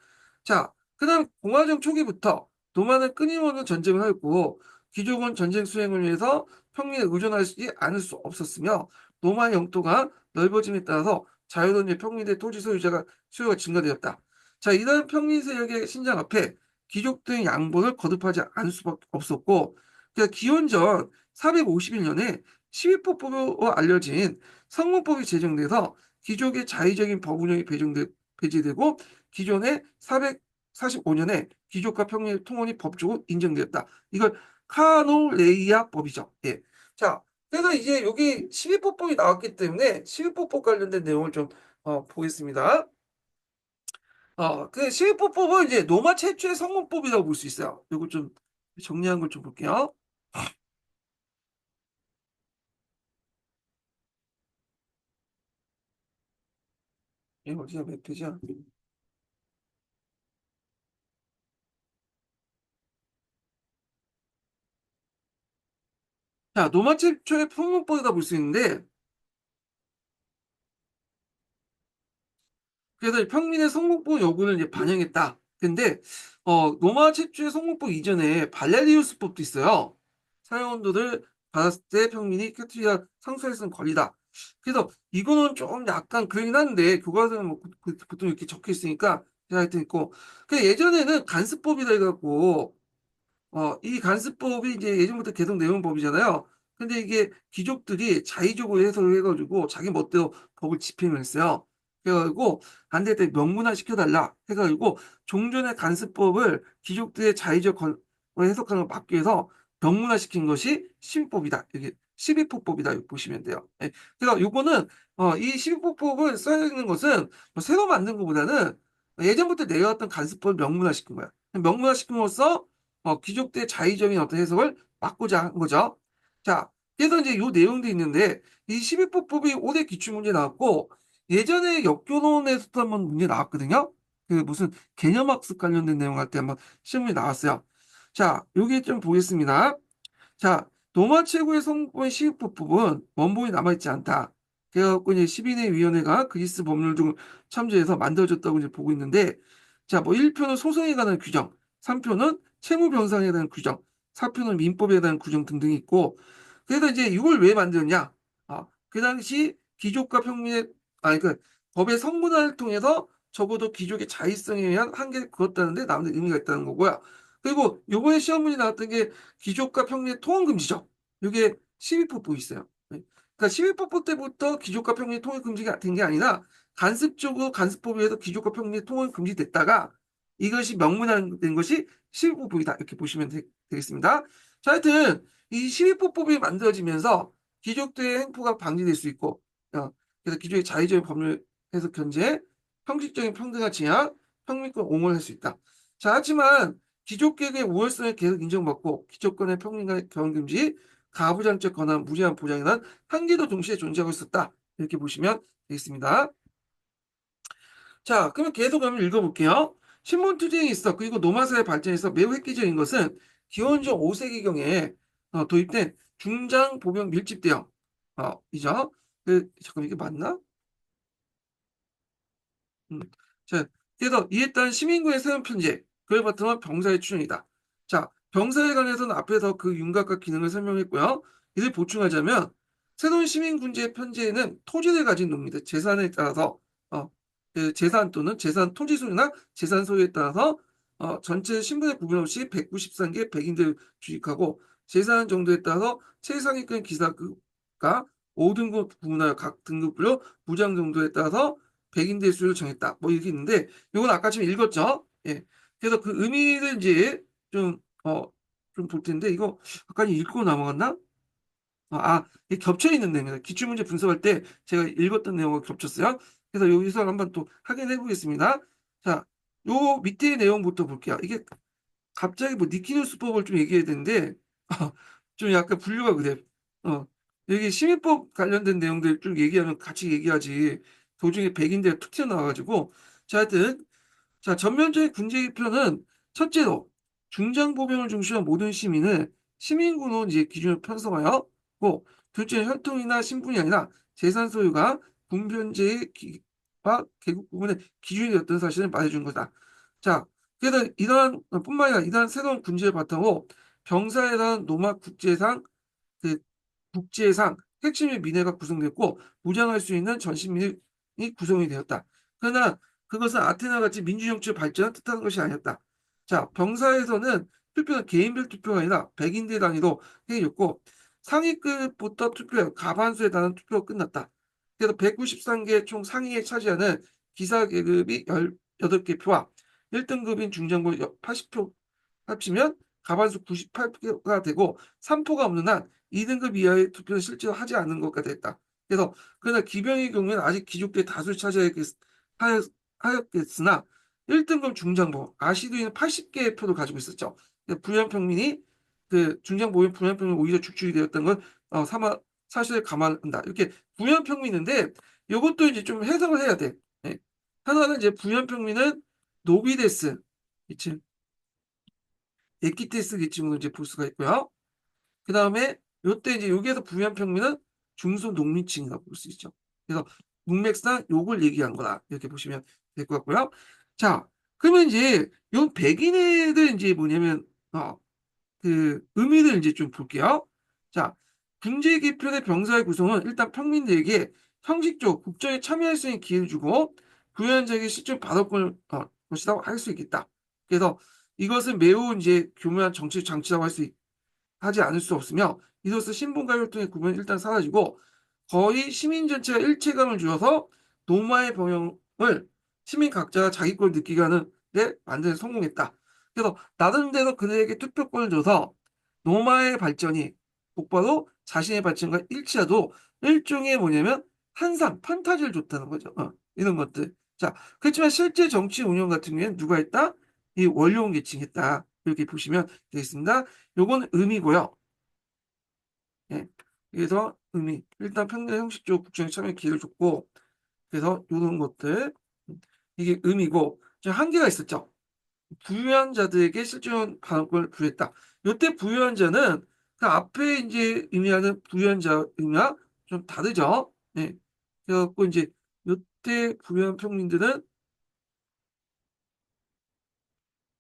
자, 그다음 공화정 초기부터 노마는 끊임없는 전쟁을 하였고 귀족은 전쟁 수행을 위해서 평민에 의존하지 않을 수 없었으며 노마의 영토가 넓어짐에 따라서 자유로운 평민의 토지 소유자가 수요가 증가되었다. 자, 이런 평민 세력의 신장 앞에 귀족들의 양보를 거듭하지 않을 수밖에 없었고 그러니까 기원전 451년에 시위법으로 알려진 성문법이 제정돼서 귀족의 자의적인 법 운영이 배제되고 기존의 445년에 귀족과 평민의 통혼이 법적으로 인정되었다. 이걸 카노레이아 법이죠. 예. 자, 그래서 이제 여기 시위법이 나왔기 때문에 시위법과 관련된 내용을 좀 보겠습니다. 그 시위법은 이제 로마 최초의 성문법이라고 볼 수 있어요. 이거 좀 정리한 걸 좀 볼게요. 예, 어디가 몇 페이지야? 자, 로마 최초의 성문법이라고 볼 수 있는데 그래서 평민의 성목법 요구를 이제 반영했다. 근데 로마 최초의 성목법 이전에 발레리우스법도 있어요. 사용원도를 받았을 때 평민이 큐티아 상소에 쓴 권리다. 그래서 이거는 좀 약간 그러긴 한데 교과서는 뭐 보통 이렇게 적혀 있으니까 하여튼 있고. 그 예전에는 간습법이라 해갖고 이 간습법이 이제 예전부터 계속 내온 법이잖아요. 근데 이게 귀족들이 자의적으로 해석을 해가지고 자기 멋대로 법을 집행을 했어요. 그래가지고 안 될 때 명문화 시켜달라 해가지고 종전의 간습법을 귀족들의 자의적 해석하는 걸 막기 위해서 명문화 시킨 것이 시비법이다. 이게 시비포법이다. 이렇게 보시면 돼요. 예. 그래서 요거는 이 시비포법을 써야 되는 것은 뭐 새로 만든 것보다는 예전부터 내려왔던 간습법을 명문화 시킨 거야. 명문화 시킴으로써 귀족들의 자의적인 어떤 해석을 막고자 한 거죠. 자, 그래서 이제 요 내용도 있는데 이 12법법이 올해 기출문제 나왔고 예전에 역교론에서도 한번 문제 나왔거든요. 그 무슨 개념학습 관련된 내용 할 때 한번 시험이 나왔어요. 자, 여기 좀 보겠습니다. 자, 로마 최고의 성공의 시급법은 원본이 남아있지 않다. 그래갖고 이제 12대 위원회가 그리스 법률 등을 참조해서 만들어졌다고 이제 보고 있는데, 자, 뭐 1표는 소송에 관한 규정, 3표는 채무 변상에 대한 규정, 4표는 민법에 대한 규정 등등이 있고, 그래서 이제 이걸 왜 만들었냐? 그 당시 귀족과 평민의, 그 법의 성문화를 통해서 적어도 귀족의 자의성에 의한 한계를 그었다는데 나오는 의미가 있다는 거고요. 그리고 요번에 시험문이 나왔던 게 귀족과 평민의 통원 금지죠. 이게 시위법도 있어요. 네. 그러니까 시위법부 때부터 귀족과 평민의 통원 금지가 된 게 아니라 간습적으로 간습법에 의해서 귀족과 평민의 통원 금지됐다가 이것이 명문화된 것이 시위법이다. 이렇게 보시면 되겠습니다. 자, 하여튼 이 시위법법이 만들어지면서 귀족들의 행포가 방지될 수 있고 그래서 귀족의 자의적인 법률 해석 견제, 형식적인 평등화 제한, 평민권 옹호를 할 수 있다. 자, 하지만 귀족계의 우월성을 계속 인정받고 귀족권의 평민 간의 결혼 금지, 가부장적 권한 무제한 보장에 대한 한계도 동시에 존재하고 있었다. 이렇게 보시면 되겠습니다. 자, 그러면 계속 한번 읽어볼게요. 신문 투쟁이 있어. 그리고 노마사의 발전에서 매우 획기적인 것은 기원전 5세기경에 도입된 중장 보병 밀집 대형. 이죠. 잠깐 이게 맞나? 음. 자, 그래서 이에 따른 시민군의 세운 편제, 그에 바탕한 병사의 추정이다. 자, 병사에 관해서는 앞에서 그 윤곽과 기능을 설명했고요. 이를 보충하자면 새로운 시민군주의 편제에는 토지를 가진 농민들 재산에 따라서 그 재산 또는 재산 토지 소유나 재산 소유에 따라서 전체 신분의 구분 없이 193개 백인들 주식하고 재산 정도에 따라서 최상위권 기사가 5등급 구분하여 각 등급별로 무장 정도에 따라서 백인대 수를 정했다. 뭐 이렇게 있는데 이건 아까 지금 읽었죠? 예. 그래서 그 의미를 이제 좀 좀 볼 텐데 이거 아까 읽고 넘어갔나? 이게 겹쳐 있는 내용이다. 기출문제 분석할 때 제가 읽었던 내용과 겹쳤어요. 그래서 여기서 한번 또 확인해 보겠습니다. 자, 요 밑에 내용부터 볼게요. 이게 갑자기 뭐 니키노스법을 좀 얘기해야 되는데 좀 약간 분류가 그래. 여기 시민법 관련된 내용들 좀 얘기하면 같이 얘기하지. 도중에 백인대가 툭 튀어나와가지고. 자, 하여튼 자, 전면적인 군제 개편은 첫째로 중장보병을 중시한 모든 시민을 시민군으로 이제 기준을 편성하였고, 둘째 혈통이나 신분이 아니라 재산 소유가 군변제의 개국 부분의 기준이 되었던 사실을 말해준 거다. 자, 그래서 이러한 뿐만 아니라 이러한 새로운 군제를 바탕으로 병사에 대한 로마 그 국제상 핵심의 민회가 구성됐고 무장할 수 있는 전시민이 구성이 되었다. 그러나 그것은 아테네 같이 민주정치 발전을 뜻하는 것이 아니었다. 자, 병사에서는 투표는 개인별 투표가 아니라 백인대 단위로 해줬고 상위급부터 투표해 가반수에 달하는 투표가 끝났다. 그래서 193개 총 상위에 차지하는 기사 계급이 18개 표와 1등급인 중장부 80표 합치면 가반수 98표가 되고 3표가 없는 한 2등급 이하의 투표는 실제로 하지 않는 것과 됐다. 그래서 그러나 기병의 경우에는 아직 귀족들이 다수를 하였겠으나 1등급 중장보 아시드에는 80개의 표를 가지고 있었죠. 부연평민이 그 중장보인 부연평민이 오히려 죽축이 되었던 건 사실을 감안한다. 이렇게 부연평민인데 이것도 이제 좀 해석을 해야 돼. 네. 하나는 이제 부연평민은 노비데스, 그치? 에키테스 계층으로 이제 볼 수가 있고요. 그 다음에 요때 이제 여기에서 부유한 평민은 중소농민층이라고 볼 수 있죠. 그래서 문맥상 요걸 얘기한 거다. 이렇게 보시면 될 것 같고요. 자, 그러면 이제 요 백인애들 이제 뭐냐면 그 의미를 이제 좀 볼게요. 자, 군제 개편의 병사의 구성은 일단 평민들에게 형식적 국정에 참여할 수 있는 기회를 주고 부유한 자에게 실제 발언권을 것이라고 할 수 있겠다. 그래서 이것은 매우 이제 교묘한 정치 장치라고 하지 않을 수 없으며 이로써 신분과 혈통의 구분이 일단 사라지고 거의 시민 전체가 일체감을 주어서 노마의 병영을 시민 각자가 자기 걸 느끼게 하는 데 만드는 성공했다. 그래서 나름대로 그들에게 투표권을 줘서 노마의 발전이 곧바로 자신의 발전과 일치하도 일종의 뭐냐면 한상, 판타지를 줬다는 거죠. 이런 것들. 자, 그렇지만 실제 정치 운영 같은 경우에는 누가 했다? 이 원로원 계층이 했다. 이렇게 보시면 되겠습니다. 요건 의미고요. 예. 그래서 의미. 일단 평균 형식적 국정에 참여 기회를 줬고, 그래서 이런 것들. 이게 의미고, 좀 한계가 있었죠. 부유한 자들에게 실질적인 발언권을 부여했다. 이때 부유한 자는 그 앞에 이제 의미하는 부유한 자 의미와 좀 다르죠. 예. 그래갖고 이제 이때 부유한 평민들은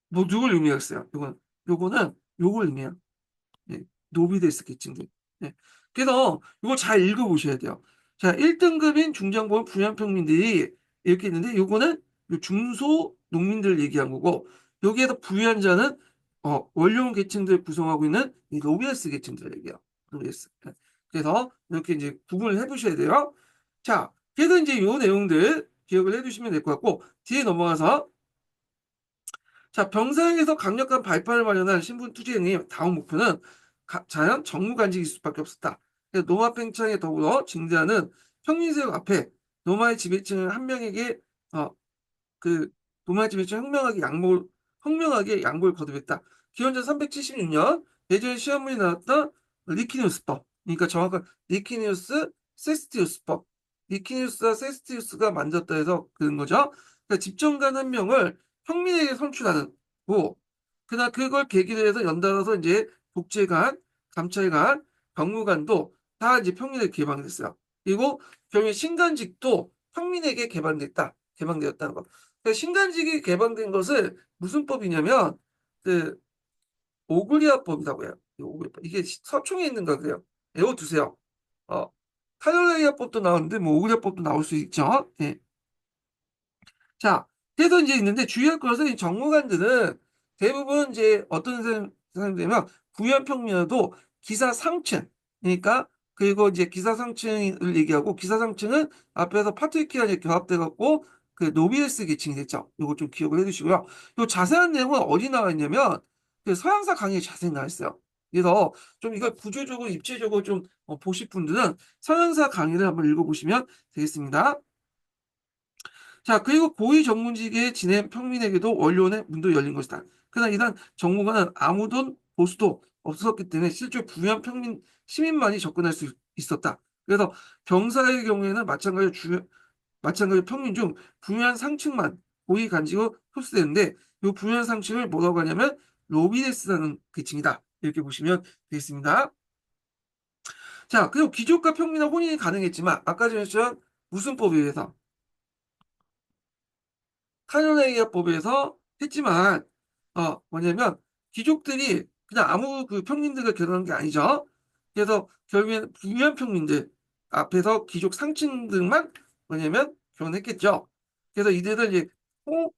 뭐 누굴 의미했어요? 요거는 요걸 의미해요. 예, 노비데스 계층들. 예. 그래서 이거 잘 읽어보셔야 돼요. 자, 1등급인 중장보험 부유한평민들이 이렇게 있는데 요거는 요 중소 농민들을 얘기한 거고 여기에서 부유한 자는 원료원 계층들 구성하고 있는 이 노비데스 계층들 얘기해요. 노비데스. 예. 그래서 이렇게 이제 구분을 해보셔야 돼요. 자, 그래서 이제 요 내용들 기억을 해두시면 될 것 같고 뒤에 넘어가서 자, 병사에게서 강력한 발판을 마련한 신분 투쟁의 다음 목표는 자연 정무간직일 수밖에 없었다. 그래서 노마 팽창에 더불어 증대하는 평민세력 앞에 노마의 지배층은 한 명에게 그 노마의 지배층 혁명하게 양보를 거듭했다. 기원전 376년 예전에 시험문이 나왔던 리키니우스법, 그러니까 정확한 리키니우스 세스티우스법, 리키니우스와 세스티우스가 만졌다 해서 그런 거죠. 그러니까 집정관 한 명을 평민에게 선출하는 고 그러나 그걸 계기로 해서 연달아서 이제 독재관, 감찰관, 병무관도 다 이제 평민에게 개방됐어요. 그리고 경우 신간직도 평민에게 개방되었다는 거. 그러니까 신간직이 개방된 것을 무슨 법이냐면 그 오그리아법이라고 해요. 이게 서총에 있는가 그래요. 외워두세요. 어, 카톨레이아법도 나오는데 뭐 오그리아법도 나올 수 있죠. 예. 자, 그래서 이제 있는데 주의할 것은 이 정무관들은 대부분 이제 어떤 사람들이면 부연평면도 기사 상층, 그러니까 그리고 이제 기사 상층을 얘기하고 기사 상층은 앞에서 파트리키와 이제 결합돼 갖고 그 노비에스 계층이 됐죠. 이거 좀 기억을 해두시고요. 이 자세한 내용은 어디 나와 있냐면 그 서양사 강의에 자세히 나와 있어요. 그래서 좀 이걸 구조적으로 입체적으로 좀 보실 분들은 서양사 강의를 한번 읽어보시면 되겠습니다. 자, 그리고 고위 전문직에 지낸 평민에게도 원료원의 문도 열린 것이다. 그러나 이단 정부관은 아무도 보수도 없었기 때문에 실제 부유한 평민 시민만이 접근할 수 있었다. 그래서 병사의 경우에는 마찬가지로 평민 중 부유한 상층만 고위 간직으로 흡수되는데 이 부유한 상층을 뭐라고 하냐면 로비데스라는 계층이다. 이렇게 보시면 되겠습니다. 자, 그리고 귀족과 평민은 혼인이 가능했지만 아까 전에 했던 무슨 법에 의해서 카노네이아법에서 했지만 뭐냐면 귀족들이 그냥 아무 그 평민들과 결혼한 게 아니죠. 그래서 결국에는 부유한 평민들 앞에서 귀족 상층들만 뭐냐면 결혼했겠죠. 그래서 이들은 이제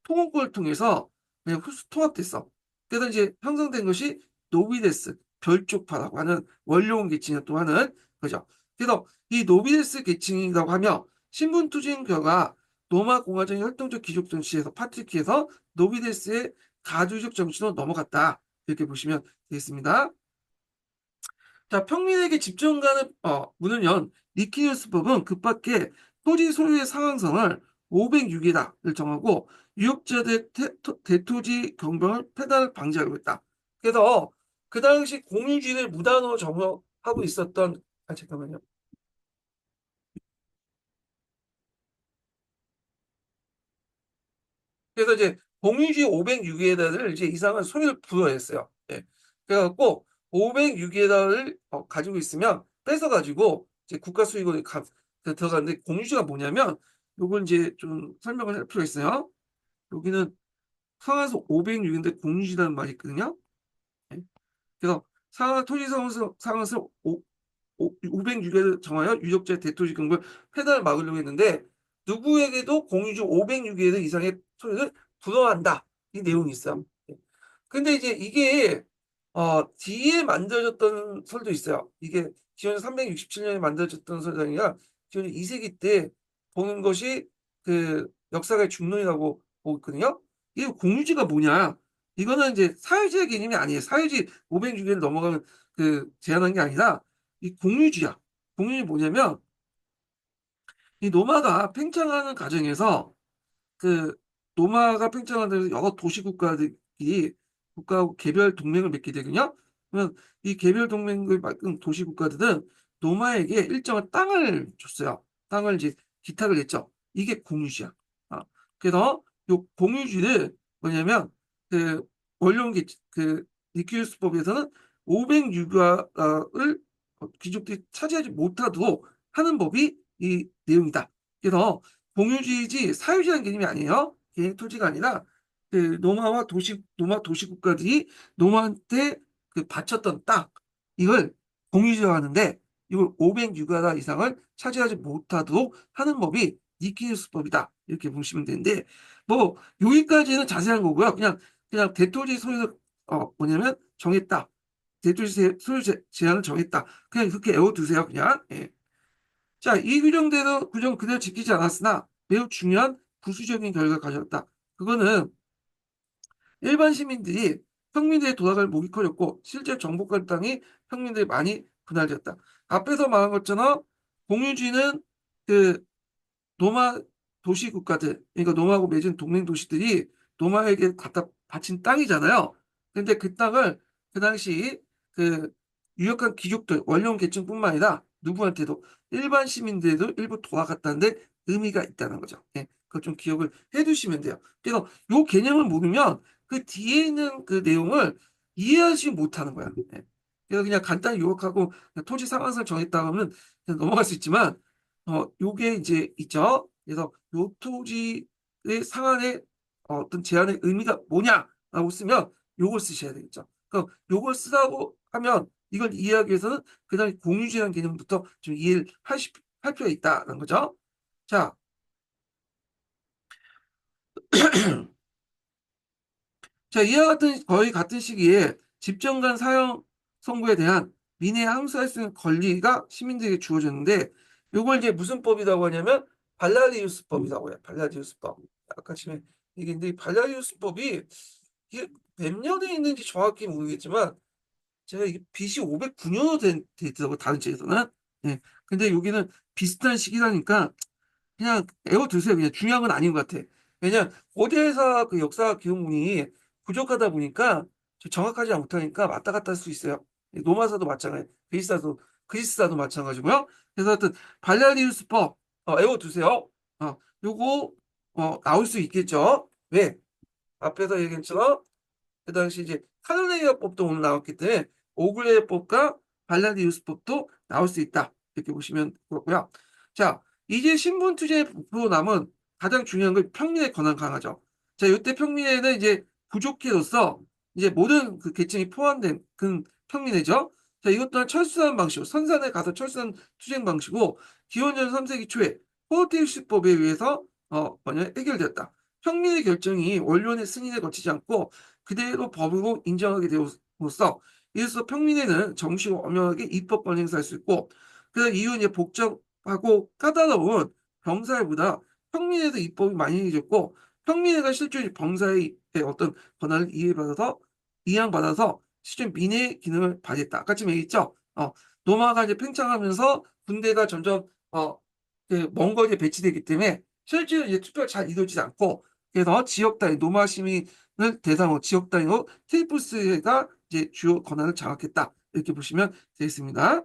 통혼권을 통해서 그냥 흡수 통합됐어. 그래서 이제 형성된 것이 노비데스 별족파라고 하는 원로원 계층이라고 하는 거죠. 그래서 이 노비데스 계층이라고 하며 신분 투쟁 결과 로마 공화정의 활동적 귀족 정치에서 파트리키에서 노비데스의 가주적 정치로 넘어갔다. 이렇게 보시면 되겠습니다. 자, 평민에게 집정가는 문을 연 리키누스법은 그밖에 토지 소유의 상한선을 506이다를 정하고 유역자들 대토지 경병을 폐달 방지하고 있다. 그래서 그 당시 공유지를 무단으로 점유하고 있었던 잠깐만요. 그래서 이제 공유지 506에다를 이제 이상한 소유를 부여했어요. 예. 그래갖고 506에다를 가지고 있으면 뺏어가지고 이제 국가 수익원에 들어가는데 공유지가 뭐냐면 요걸 이제 좀 설명을 할 필요가 있어요. 여기는 상한서 506인데 공유지라는 말이 있거든요. 예. 그래서 상한서 506에 정하여 유적지의 대토지 금을 폐단을 막으려고 했는데 누구에게도 공유주 506회 이상의 소유를 불허한다. 이 내용이 있어요. 근데 이제 이게 뒤에 만들어졌던 설도 있어요. 이게 기원 367년에 만들어졌던 설이 아니라 기원 2세기 때 보는 것이 그 역사가의 중론이라고 보고 있거든요. 이 공유지가 뭐냐? 이거는 이제 사유지의 개념이 아니에요. 사유지 506회를 넘어가면 그 제한한 게 아니라 이 공유지야. 공유지 뭐냐면 이 노마가 팽창하는 과정에서 그 노마가 팽창하면서 여러 도시국가들이 국가하고 개별 동맹을 맺게 되거든요. 그러면 이 개별 동맹을 맺은 도시국가들은 노마에게 일정한 땅을 줬어요. 땅을 이제 기탁을 했죠. 이게 공유지야. 아, 그래서 요 공유지를 뭐냐면 그 원룡기 그 니키우스법에서는 506가를 귀족들이 차지하지 못하도록 하는 법이 이 내용이다. 그래서 공유주의지 사유지라는 개념이 아니에요. 개인 토지가 아니라 그 노마 도시 국가들이 노마한테 그 바쳤던 땅 이걸 공유지라고 하는데 이걸 506가다 이상을 차지하지 못하도록 하는 법이 니키누스법이다. 이렇게 보시면 되는데 뭐 여기까지는 자세한 거고요. 그냥 대토지 소유를 뭐냐면 정했다. 소유 제한을 정했다. 그냥 그렇게 외워두세요. 그냥. 예. 자, 이 규정 그대로 지키지 않았으나 매우 중요한 부수적인 결과를 가져왔다. 그거는 일반 시민들이 평민들의 도락을 목이 커졌고 실제 정복한 땅이 평민들이 많이 분할되었다. 앞에서 말한 것처럼 공유지는 그 노마 도시 국가들, 그러니까 노마하고 맺은 동맹 도시들이 노마에게 갖다 바친 땅이잖아요. 근데 그 땅을 그 당시 그 유력한 귀족들, 원령 계층뿐만 아니라 누구한테도 일반 시민들도 일부 도와갔다는데 의미가 있다는 거죠. 예, 그거 좀 기억을 해두시면 돼요. 그래서 요 개념을 모르면 그 뒤에 있는 그 내용을 이해하지 못하는 거야. 예. 그래서 그냥 간단히 요약하고 그냥 토지 상한선을 정했다 하면 그냥 넘어갈 수 있지만 요게 이제 있죠. 그래서 요 토지의 상한의 어떤 제한의 의미가 뭐냐라고 쓰면 요걸 쓰셔야 되겠죠. 그럼 요걸 쓰라고 하면 이걸 이해하기 위해서는 그다음에 공유지라는 개념부터 좀 이해를 할 필요가 있다는 거죠. 자, 자, 이와 같은 거의 같은 시기에 집정관 사형 선고에 대한 민의에 항소할 수 있는 권리가 시민들에게 주어졌는데 이걸 이제 무슨 법이라고 하냐면 발라디우스법이라고 해요. 발라디우스법. 아까 전에 얘기했는데 이 발라디우스법이 이게 몇 년에 있는지 정확히 모르겠지만 제가 이게 BC 509년으로 돼 있더라고요. 다른 책에서는. 예. 근데 여기는 비슷한 시기라니까 그냥 외워두세요. 그냥 중요한 건 아닌 것 같아. 왜냐면 고대사 그 역사 기록문이 부족하다 보니까 정확하지 못하니까 왔다 갔다 할 수 있어요. 로마사도 마찬가지, 그리스사도 마찬가지고요. 그래서 하여튼 발라리우스법 외워두세요. 요거 나올 수 있겠죠. 왜? 앞에서 얘기한 것처럼 그 당시 이제 카놀레이어법도 오늘 나왔기 때문에 오글레이어법과 발라디우스법도 나올 수 있다. 이렇게 보시면 그렇고요. 자, 이제 신분투쟁으로 남은 가장 중요한 건 평민의 권한 강화죠. 자, 이때 평민회는 이제 부족해로서 이제 모든 그 계층이 포함된 그 평민회죠. 자, 이것 또한 철수한 방식, 선산에 가서 철수한 투쟁 방식이고 기원전 3세기 초에 포르테우스법에 의해서 뭐냐 해결되었다. 평민의 결정이 원론의 승인에 거치지 않고 그대로 법으로 인정하게 되었으로써 이로써 평민회는 정식으로 엄연하게 입법권을 행사할 수 있고 그 이유는 이제 복잡하고 까다로운 병사회보다 평민회도 입법이 많이 해졌고 평민회가 실제 병사의 어떤 권한을 이양받아서 실제 민의 기능을 발휘했다. 아까 지금 얘기했죠. 노마가 이제 팽창하면서 군대가 점점 그먼 거리에 배치되기 때문에 실제로 이제 투표가 잘 이루어지지 않고 그래서 지역 단위 노마 시민을 대상으로 지역 단위로 테이프스가 이제 주요 권한을 장악했다. 이렇게 보시면 되겠습니다.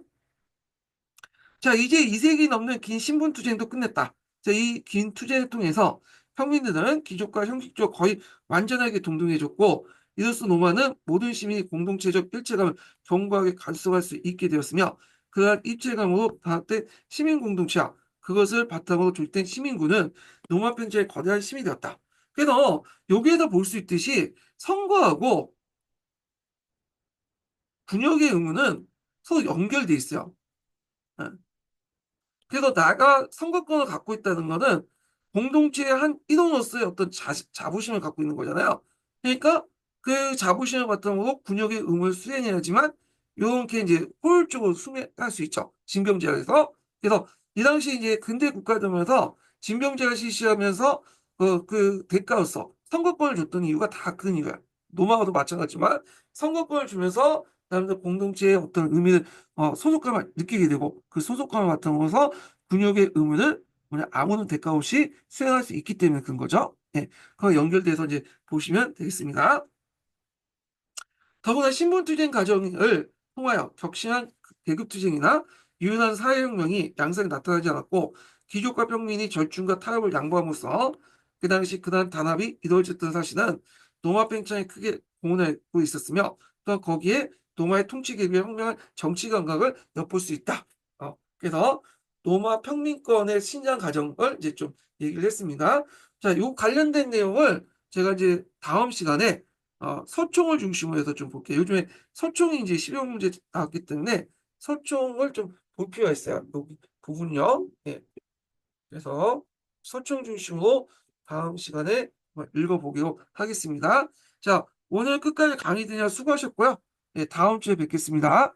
자, 이제 2세기 넘는 긴 신분투쟁도 끝냈다. 자, 이 긴 투쟁을 통해서 평민들은 귀족과 형식적으로 거의 완전하게 동등해졌고 이로써 노마는 모든 시민이 공동체적 일체감을 견고하게 간수할 수 있게 되었으며 그러한 일체감으로 단합된 시민공동체와 그것을 바탕으로 조직된 시민군은 노마 편제의 거대한 힘이 되었다. 그래서 여기에서 볼 수 있듯이 선거하고 군역의 의무는 서로 연결돼 있어요. 예. 그래서 나가 선거권을 갖고 있다는 거는 공동체의 한 인원으로서의 어떤 자부심을 갖고 있는 거잖아요. 그러니까 그 자부심을 바탕으로 군역의 의무를 수행해야지만 이렇게 이제 효율적으로 수행할 수 있죠. 징병제에서. 그래서 이 당시 이제 근대 국가되면서 징병제를 실시하면서 그 대가로서 선거권을 줬던 이유가 다 그런 이유야. 노마와도 마찬가지지만 선거권을 주면서 사람들 공동체의 어떤 의미를 소속감을 느끼게 되고 그 소속감을 바탕으로 해서 군역의 의무를 뭐냐 아무런 대가 없이 수행할 수 있기 때문에 그런 거죠. 예, 그거 연결돼서 이제 보시면 되겠습니다. 더구나 신분투쟁 과정을 통하여 격심한 계급투쟁이나 유연한 사회혁명이 양상이 나타나지 않았고 귀족과 평민이 절충과 타협을 양보함으로써 그 당시 그러한 단합이 이루어졌던 사실은 노마 팽창에 크게 공헌하고 있었으며 또한 거기에 노마의 통치 계급의 혁명한 정치 감각을 엿볼 수 있다. 그래서 노마 평민권의 신장 과정을 이제 좀 얘기를 했습니다. 자, 요 관련된 내용을 제가 이제 다음 시간에 서총을 중심으로 해서 좀 볼게요. 요즘에 서총이 이제 실용 문제 나왔기 때문에 서총을 좀 볼 필요가 있어요. 여기 부분요. 예. 그래서 서총 중심으로 다음 시간에 읽어보기로 하겠습니다. 자, 오늘 끝까지 강의 들으냐 수고하셨고요. 예, 다음 주에 뵙겠습니다.